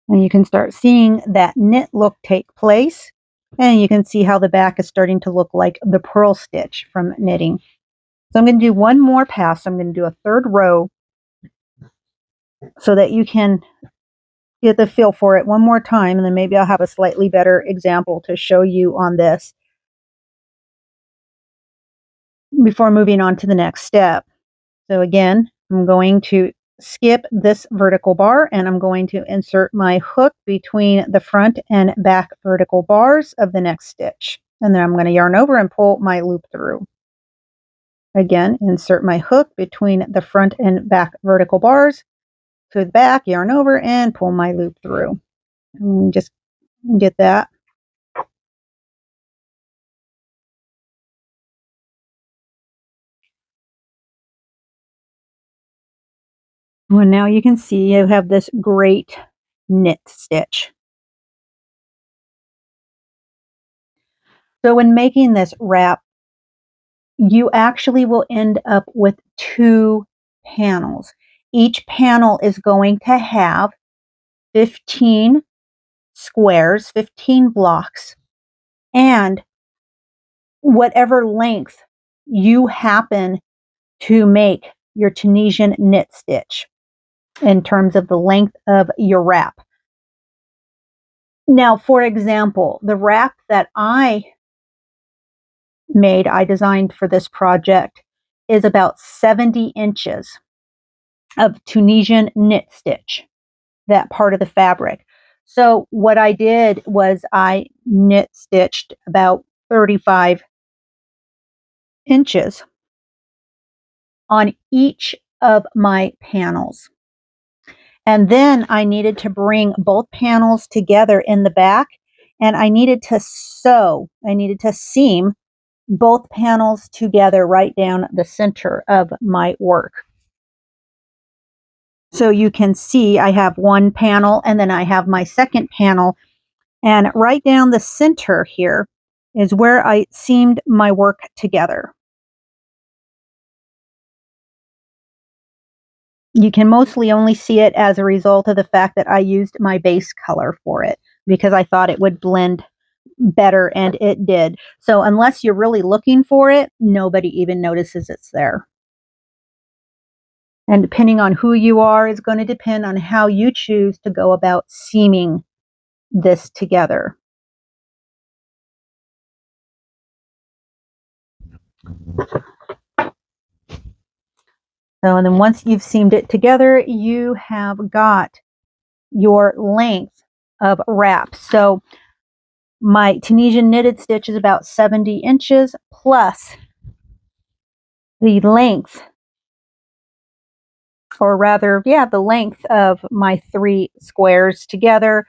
And you can start seeing that knit look take place. And you can see how the back is starting to look like the purl stitch from knitting. So I'm going to do one more pass. I'm going to do a third row so that you can get the feel for it one more time, and then maybe I'll have a slightly better example to show you on this before moving on to the next step. So again, I'm going to skip this vertical bar, and I'm going to insert my hook between the front and back vertical bars of the next stitch. And then I'm going to yarn over and pull my loop through. Again, insert my hook between the front and back vertical bars to the back, yarn over, and pull my loop through. And just get that. Well, now you can see you have this great knit stitch. So when making this wrap, you actually will end up with 2 panels. Each panel is going to have 15 squares, 15 blocks, and whatever length you happen to make your Tunisian knit stitch in terms of the length of your wrap. Now, for example, the wrap that I designed for this project is about 70 inches of Tunisian knit stitch, that part of the fabric. So what I did was I knit stitched about 35 inches on each of my panels. And then I needed to bring both panels together in the back, and I needed to seam both panels together right down the center of my work. So you can see I have one panel and then I have my second panel, and right down the center here is where I seamed my work together. You can mostly only see it as a result of the fact that I used my base color for it because I thought it would blend better, and it did. So unless you're really looking for it, nobody even notices it's there. And depending on who you are is going to depend on how you choose to go about seaming this together. So, and then once you've seamed it together, you have got your length of wrap. So my Tunisian knitted stitch is about 70 inches plus the length, or rather, yeah, the length of my 3 squares together.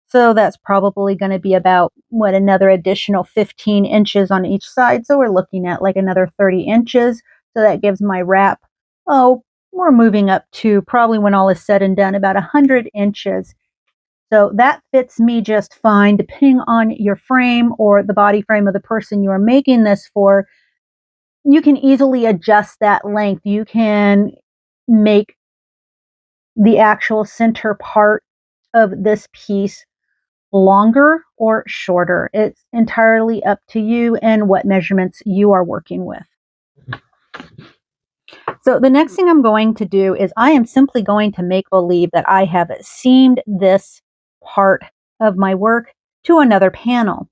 So that's probably going to be about, what, another additional 15 inches on each side. So we're looking at like another 30 inches. So that gives my wrap, oh, we're moving up to probably, when all is said and done, about 100 inches. So that fits me just fine, depending on your frame or the body frame of the person you are making this for. You can easily adjust that length. You can make the actual center part of this piece longer or shorter. It's entirely up to you and what measurements you are working with. So the next thing I'm going to do is I am simply going to make believe that I have seamed this part of my work to another panel.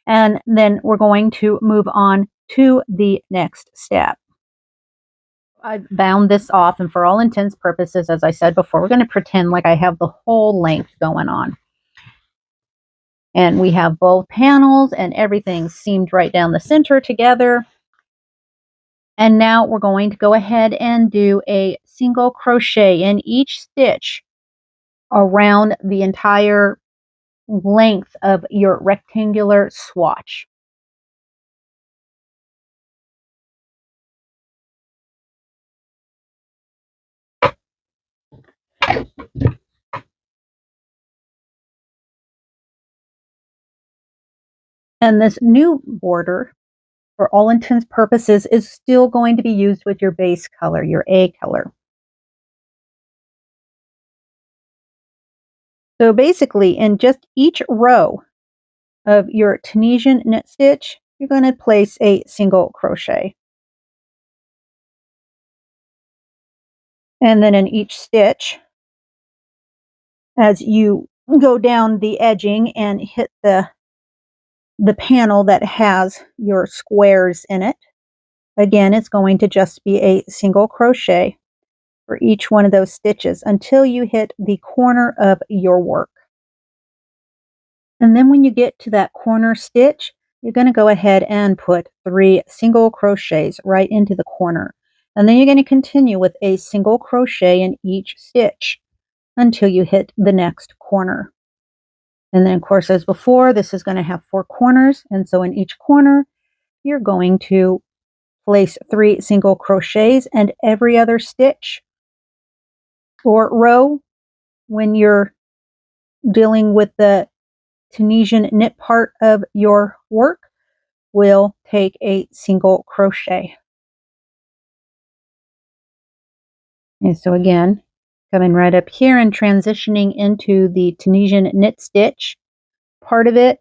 And then we're going to move on to the next step. I've bound this off, and for all intents and purposes, as I said before, we're going to pretend like I have the whole length going on. And we have both panels and everything seamed right down the center together. And now we're going to go ahead and do a single crochet in each stitch around the entire length of your rectangular swatch. And this new border, for all intents and purposes, is still going to be used with your base color, your A color. So basically, in just each row of your Tunisian knit stitch, you're going to place a single crochet. And then in each stitch, as you go down the edging and hit the panel that has your squares in it, again, it's going to just be a single crochet for each one of those stitches until you hit the corner of your work. And then when you get to that corner stitch, you're going to go ahead and put 3 single crochets right into the corner. And then you're going to continue with a single crochet in each stitch until you hit the next corner. And then, of course, as before, this is going to have 4 corners. And so in each corner, you're going to place 3 single crochets, and every other stitch or row, when you're dealing with the Tunisian knit part of your work, will take a single crochet. And so again, coming right up here and transitioning into the Tunisian knit stitch part of it.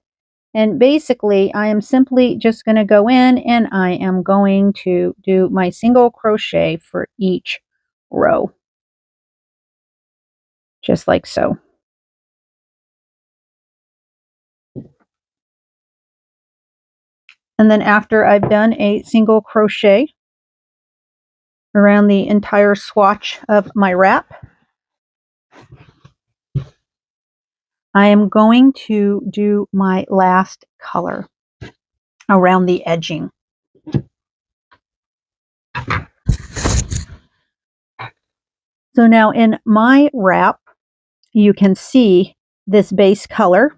And basically, I am simply just going to go in and I am going to do my single crochet for each row. Just like so. And then after I've done a single crochet around the entire swatch of my wrap, I am going to do my last color around the edging. So now in my wrap, you can see this base color.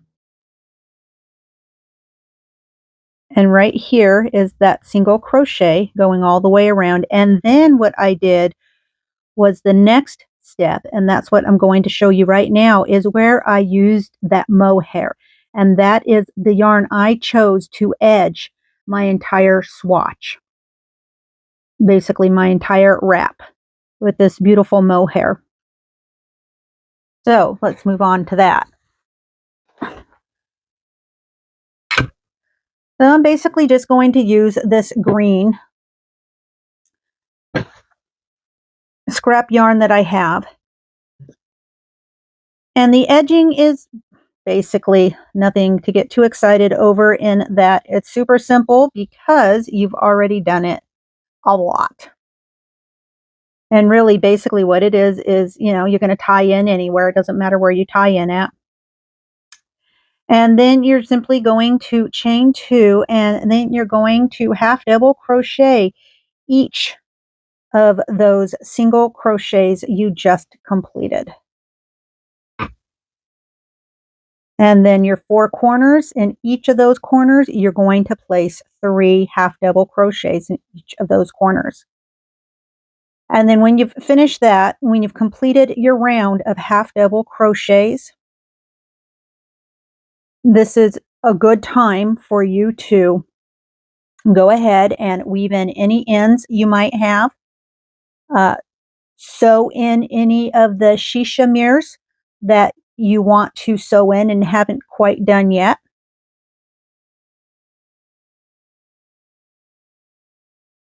And right here is that single crochet going all the way around. And then what I did was the next step, and that's what I'm going to show you right now, is where I used that mohair. And that is the yarn I chose to edge my entire swatch, basically my entire wrap with this beautiful mohair. So let's move on to that. So I'm basically just going to use this green scrap yarn that I have. And the edging is basically nothing to get too excited over in that. It's super simple because you've already done it a lot. And really basically what it is, you know, you're going to tie in anywhere. It doesn't matter where you tie in at. And then you're simply going to chain 2, and then you're going to half double crochet each of those single crochets you just completed. And then your 4 corners, in each of those corners, you're going to place 3 half double crochets in each of those corners. And then when you've finished that, when you've completed your round of half double crochets, this is a good time for you to go ahead and weave in any ends you might have. Sew in any of the shisha mirrors that you want to sew in and haven't quite done yet.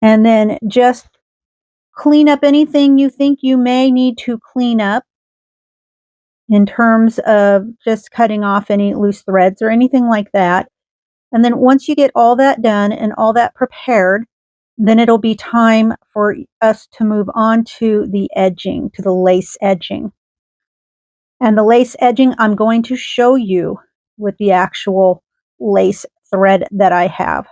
And then just clean up anything you think you may need to clean up in terms of just cutting off any loose threads or anything like that. And then once you get all that done and all that prepared, then it'll be time for us to move on to the edging, to the lace edging. And the lace edging, I'm going to show you with the actual lace thread that I have.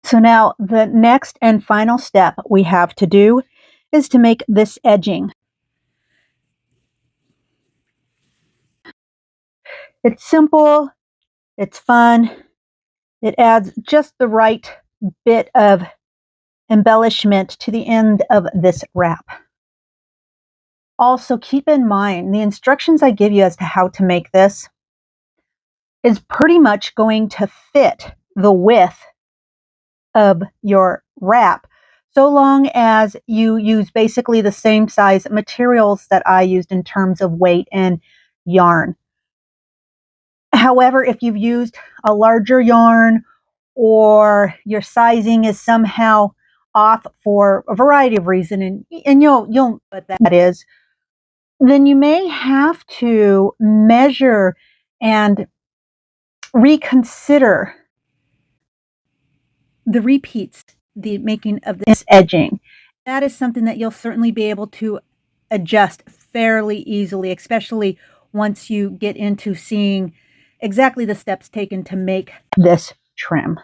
So now the next and final step we have to do is to make this edging. It's simple, it's fun, it adds just the right bit of embellishment to the end of this wrap. Also, keep in mind the instructions I give you as to how to make this is pretty much going to fit the width of your wrap, so long as you use basically the same size materials that I used in terms of weight and yarn. However, if you've used a larger yarn or your sizing is somehow off for a variety of reasons, and you'll know what that is, then you may have to measure and reconsider the repeats, the making of this edging. That is something that you'll certainly be able to adjust fairly easily, especially once you get into seeing exactly the steps taken to make this trim.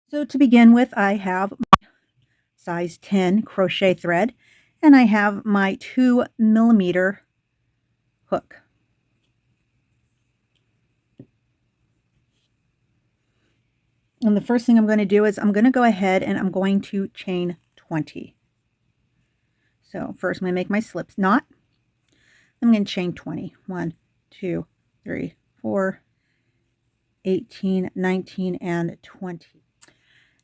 So to begin with, I have my size 10 crochet thread, and I have my 2mm hook. And the first thing I'm going to do is I'm going to go ahead and I'm going to chain 20. So first I'm going to make my slip knot. I'm going to chain 20. 1, 2, 3, 4, 18, 19, and 20.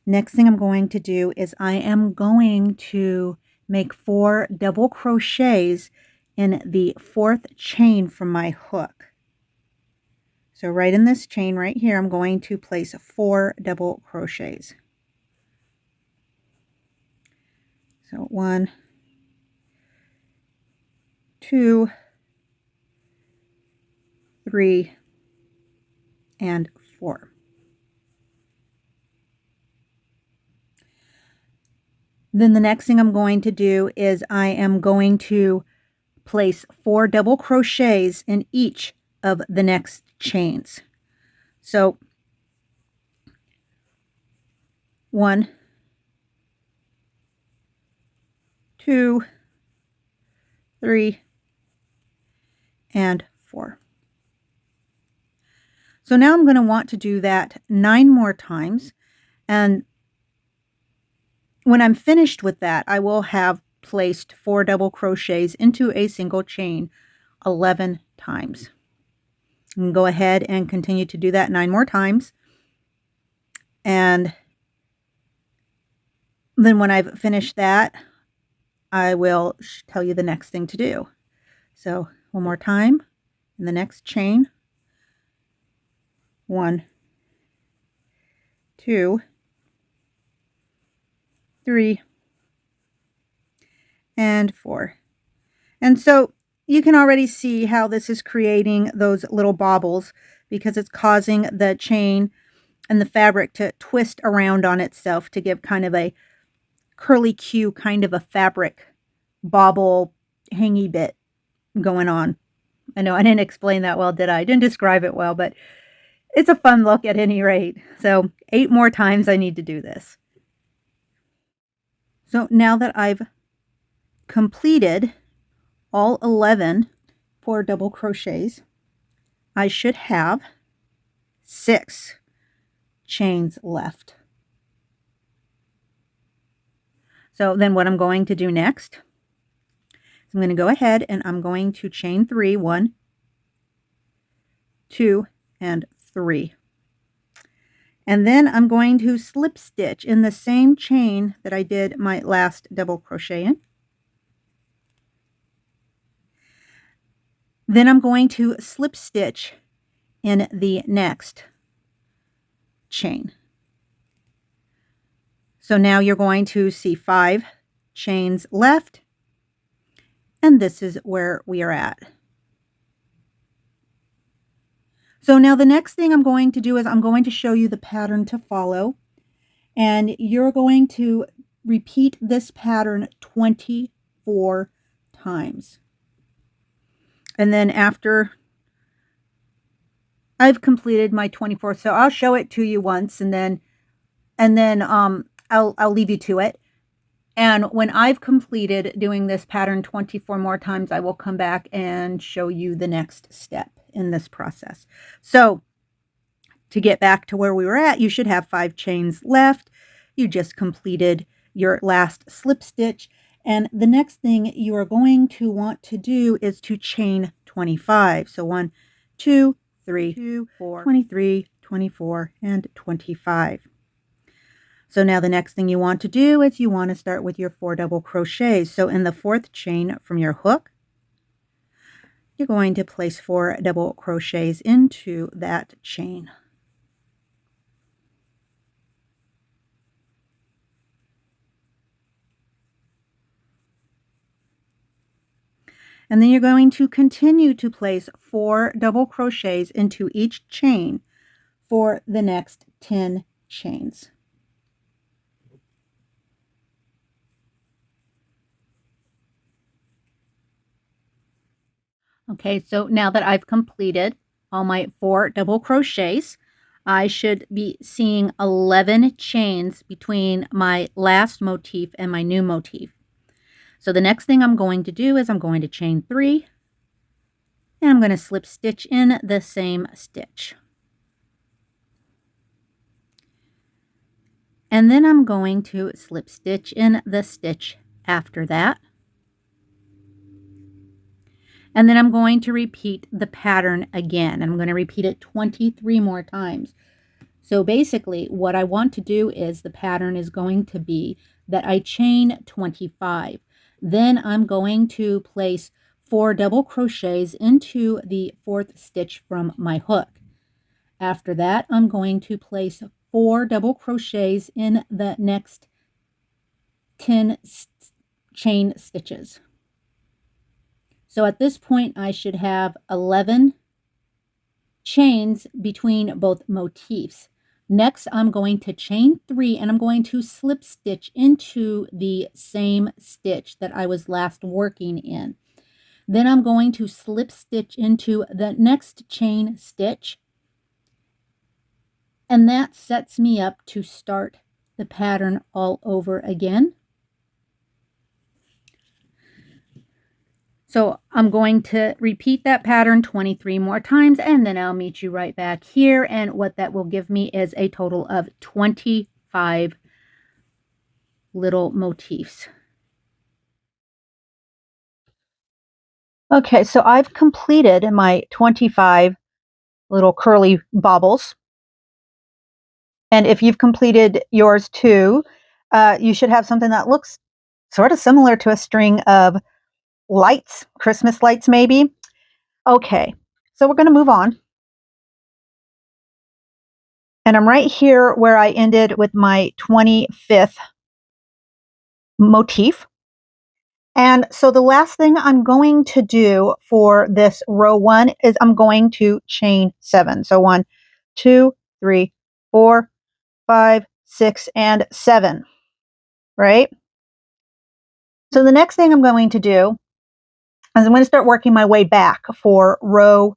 Next thing I'm going to do is I am going to make 4 double crochets in the 4th chain from my hook. So right in this chain right here, I'm going to place 4 double crochets. So 1, 2, 3, and 4. Then the next thing I'm going to do is I am going to place 4 double crochets in each of the next chains. So 1, 2, 3, and 4. So now I'm going to want to do that 9 more times. And when I'm finished with that, I will have placed 4 double crochets into a single chain 11 times. And go ahead and continue to do that 9 more times. And then when I've finished that, I will tell you the next thing to do. So one more time in the next chain. 1, 2, 3, and 4. And so you can already see how this is creating those little bobbles because it's causing the chain and the fabric to twist around on itself to give kind of a curly Q kind of a fabric bobble hangy bit going on. I know I didn't explain that well, did I? I didn't describe it well, but it's a fun look at any rate. So 8 more times I need to do this. So now that I've completed all 11 4 double crochets, I should have 6 chains left. So then what I'm going to do next is I'm going to go ahead and I'm going to chain 3, 1, 2, and 3. And then I'm going to slip stitch in the same chain that I did my last double crochet in. Then I'm going to slip stitch in the next chain. So now you're going to see 5 chains left, and this is where we are at. So now the next thing I'm going to do is I'm going to show you the pattern to follow, and you're going to repeat this pattern 24 times. And then after I've completed my 24, so I'll show it to you once, and then I'll leave you to it. And when I've completed doing this pattern 24 more times, I will come back and show you the next step in this process. So to get back to where we were at, you should have 5 chains left. You just completed your last slip stitch. And the next thing you are going to want to do is to chain 25. So 1, 2, 3, 4, 23, 24, and 25. So now the next thing you want to do is you want to start with your 4 double crochets. So in the 4th chain from your hook, you're going to place 4 double crochets into that chain. And then you're going to continue to place 4 double crochets into each chain for the next 10 chains. Okay, so now that I've completed all my 4 double crochets, I should be seeing 11 chains between my last motif and my new motif. So the next thing I'm going to do is I'm going to chain 3, and I'm going to slip stitch in the same stitch. And then I'm going to slip stitch in the stitch after that. And then I'm going to repeat the pattern again. I'm going to repeat it 23 more times. So basically what I want to do is the pattern is going to be that I chain 25. Then I'm going to place 4 double crochets into the 4th stitch from my hook. After that, I'm going to place 4 double crochets in the next 10 chain stitches. So at this point, I should have 11 chains between both motifs. Next, I'm going to chain 3, and I'm going to slip stitch into the same stitch that I was last working in. Then I'm going to slip stitch into the next chain stitch, and that sets me up to start the pattern all over again. So I'm going to repeat that pattern 23 more times, and then I'll meet you right back here. And what that will give me is a total of 25 little motifs. Okay, so I've completed my 25 little curly baubles. And if you've completed yours too, you should have something that looks sort of similar to a string of lights, Christmas lights maybe. Okay, so we're going to move on. And I'm right here where I ended with my 25th motif. And so the last thing I'm going to do for this row 1 is I'm going to chain 7. So 1, 2, 3, 4, 5, 6, and 7, right? So the next thing I'm going to do is I'm going to start working my way back for row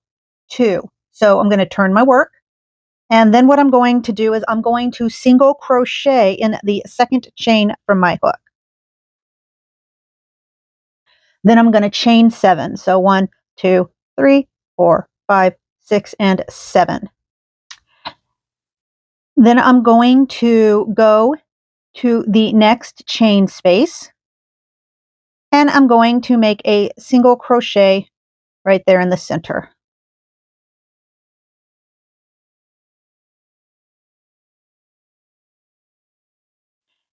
2. So I'm going to turn my work. And then what I'm going to do is I'm going to single crochet in the second chain from my hook. Then I'm going to chain 7. So 1, 2, 3, 4, 5, 6, and 7. Then I'm going to go to the next chain space, and I'm going to make a single crochet right there in the center.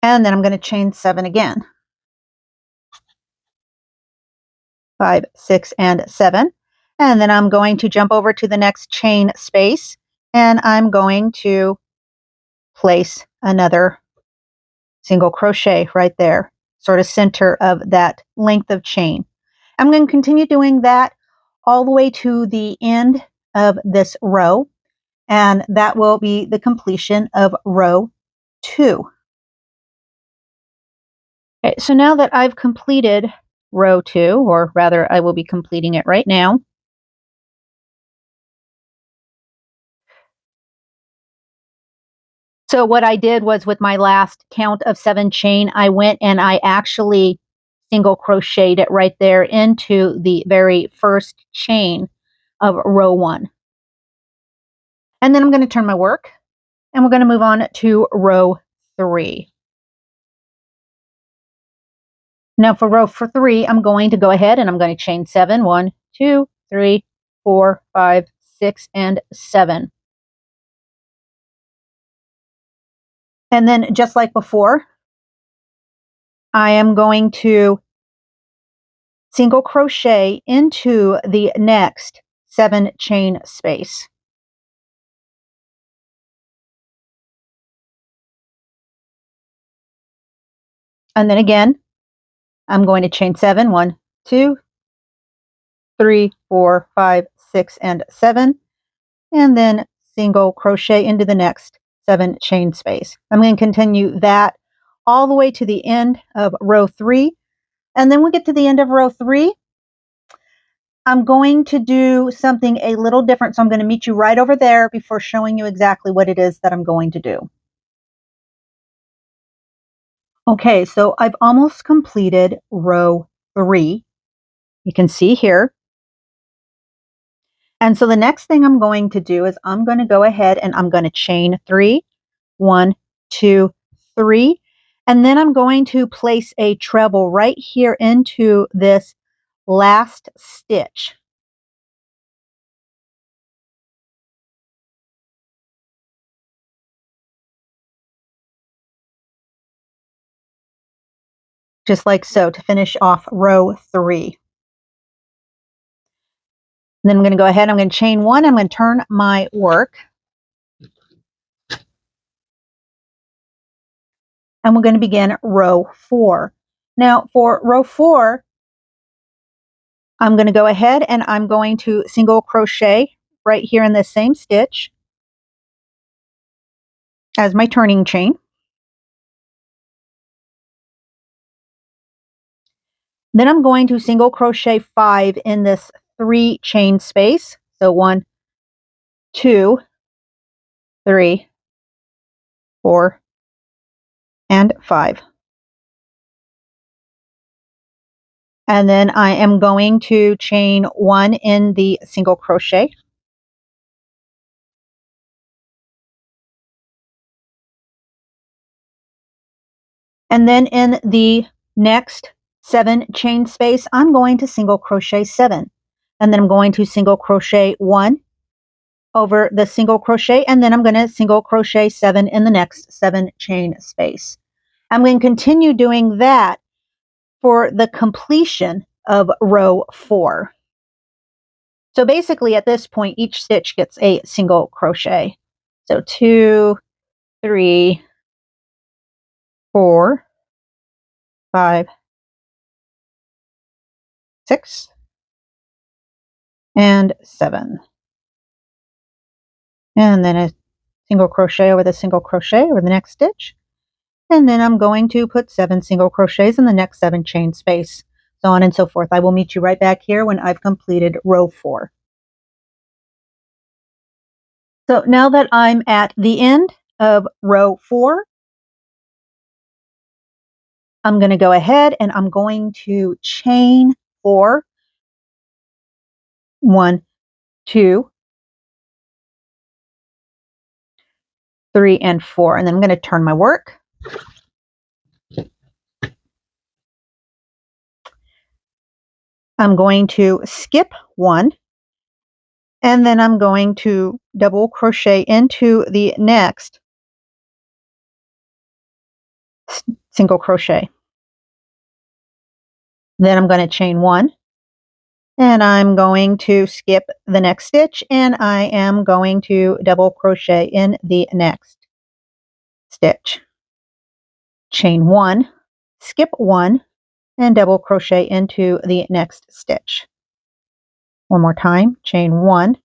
And then I'm going to chain 7 again. 5, 6, and 7. And then I'm going to jump over to the next chain space, and I'm going to place another single crochet right there, sort of center of that length of chain. I'm going to continue doing that all the way to the end of this row, and that will be the completion of row 2. Okay, so now that I've completed row 2, or rather I will be completing it right now. So what I did was with my last count of 7 chain, I went and I actually single crocheted it right there into the very first chain of row 1. And then I'm going to turn my work, and we're going to move on to row 3. Now for row 3, I'm going to go ahead and I'm going to chain 7. 1, 2, 3, 4, 5, 6, and 7. And then just like before, I am going to single crochet into the next 7 chain space. And then again, I'm going to chain 7. 1, 2, 3, 4, 5, 6, and 7. And then single crochet into the next 7 chain space. I'm going to continue that all the way to the end of row 3. And then we get to the end of row 3. I'm going to do something a little different. So I'm going to meet you right over there before showing you exactly what it is that I'm going to do. Okay, so I've almost completed row 3. You can see here. And so the next thing I'm going to do is I'm going to go ahead and I'm going to chain 3. 1, 2, 3. And then I'm going to place a treble right here into this last stitch. Just like so, to finish off row 3. And then I'm going to go ahead, I'm going to chain 1, I'm going to turn my work. And we're going to begin row 4. Now for row 4, I'm going to go ahead and I'm going to single crochet right here in this same stitch as my turning chain. Then I'm going to single crochet 5 in this 3 chain space. So 1, 2, 3, 4, and 5. And then I am going to chain 1 in the single crochet. And then in the next 7 chain space, I'm going to single crochet 7. And then I'm going to single crochet 1 over the single crochet, and then I'm going to single crochet 7 in the next 7 chain space. I'm going to continue doing that for the completion of row 4. So basically at this point, each stitch gets a single crochet. So 2, 3, 4, 5, 6, and 7. And then a single crochet over the single crochet over the next stitch. And then I'm going to put 7 single crochets in the next 7 chain space, so on and so forth. I will meet you right back here when I've completed row 4. So now that I'm at the end of row 4, I'm going to go ahead and I'm going to chain 4. 1, 2, 3, and 4. And then I'm going to turn my work. I'm going to skip 1, and then I'm going to double crochet into the next single crochet. Then I'm going to chain 1, and I'm going to skip the next stitch, and I am going to double crochet in the next stitch. Chain 1, skip 1, and double crochet into the next stitch. One more time, chain 1,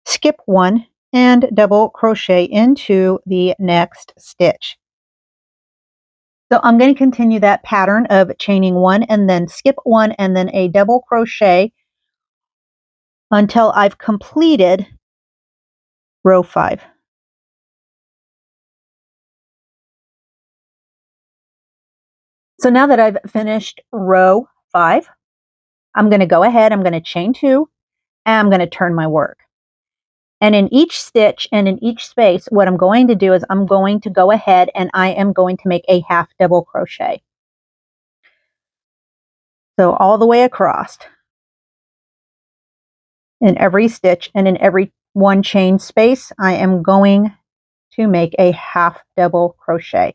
skip 1, and double crochet into the next stitch. So I'm going to continue that pattern of chaining 1 and then skip 1 and then a double crochet until I've completed row 5. So now that I've finished row 5, I'm going to go ahead, I'm going to chain 2, and I'm going to turn my work. And in each stitch and in each space, what I'm going to do is I'm going to go ahead and I am going to make a half double crochet. So all the way across in every stitch and in every one chain space, I am going to make a half double crochet.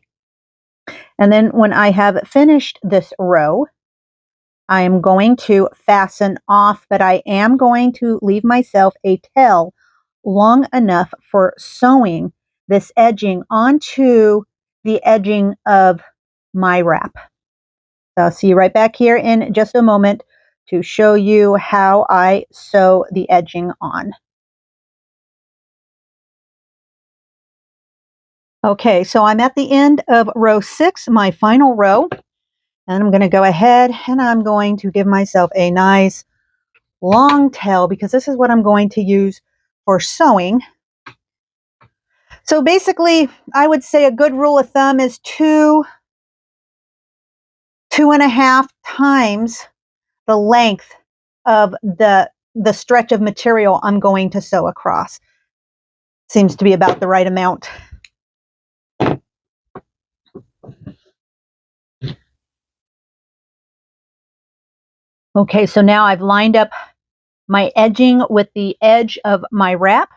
And then when I have finished this row, I am going to fasten off, but I am going to leave myself a tail long enough for sewing this edging onto the edging of my wrap. So I'll see you right back here in just a moment to show you how I sew the edging on. Okay, so I'm at the end of row 6, my final row, and I'm going to go ahead and I'm going to give myself a nice long tail because this is what I'm going to use for sewing. So basically, I would say a good rule of thumb is 2.5 times the length of the stretch of material I'm going to sew across. Seems to be about the right amount. Okay, so now I've lined up my edging with the edge of my wrap,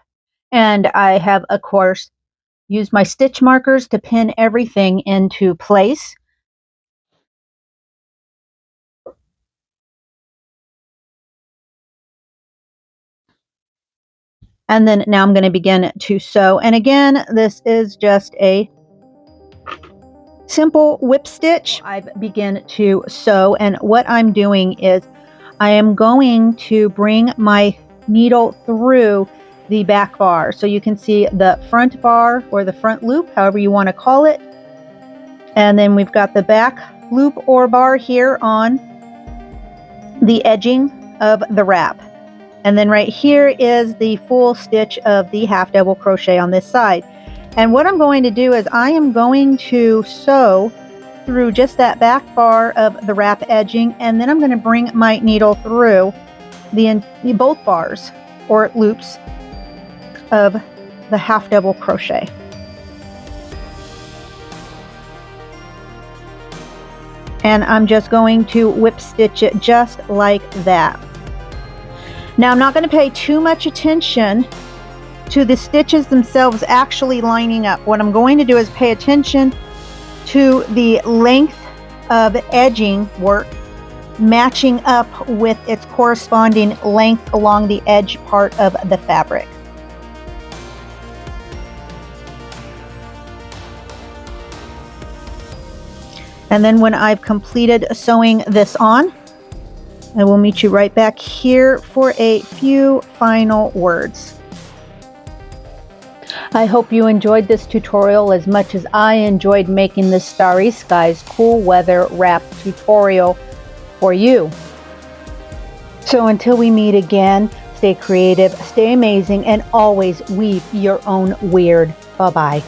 and I have, of course, used my stitch markers to pin everything into place. And then now I'm going to begin to sew. And again, this is just a simple whip stitch. I begin to sew, and what I'm doing is I am going to bring my needle through the back bar. So you can see the front bar or the front loop, however you want to call it. And then we've got the back loop or bar here on the edging of the wrap. And then right here is the full stitch of the half double crochet on this side. And what I'm going to do is I am going to sew through just that back bar of the wrap edging, and then I'm going to bring my needle through both bars or loops of the half double crochet. And I'm just going to whip stitch it just like that. Now I'm not going to pay too much attention to the stitches themselves actually lining up. What I'm going to do is pay attention to the length of edging work matching up with its corresponding length along the edge part of the fabric. And then when I've completed sewing this on, I will meet you right back here for a few final words. I hope you enjoyed this tutorial as much as I enjoyed making this Starry Skies cool weather wrap tutorial for you. So until we meet again, stay creative, stay amazing, and always weave your own Wyrd. Bye-bye.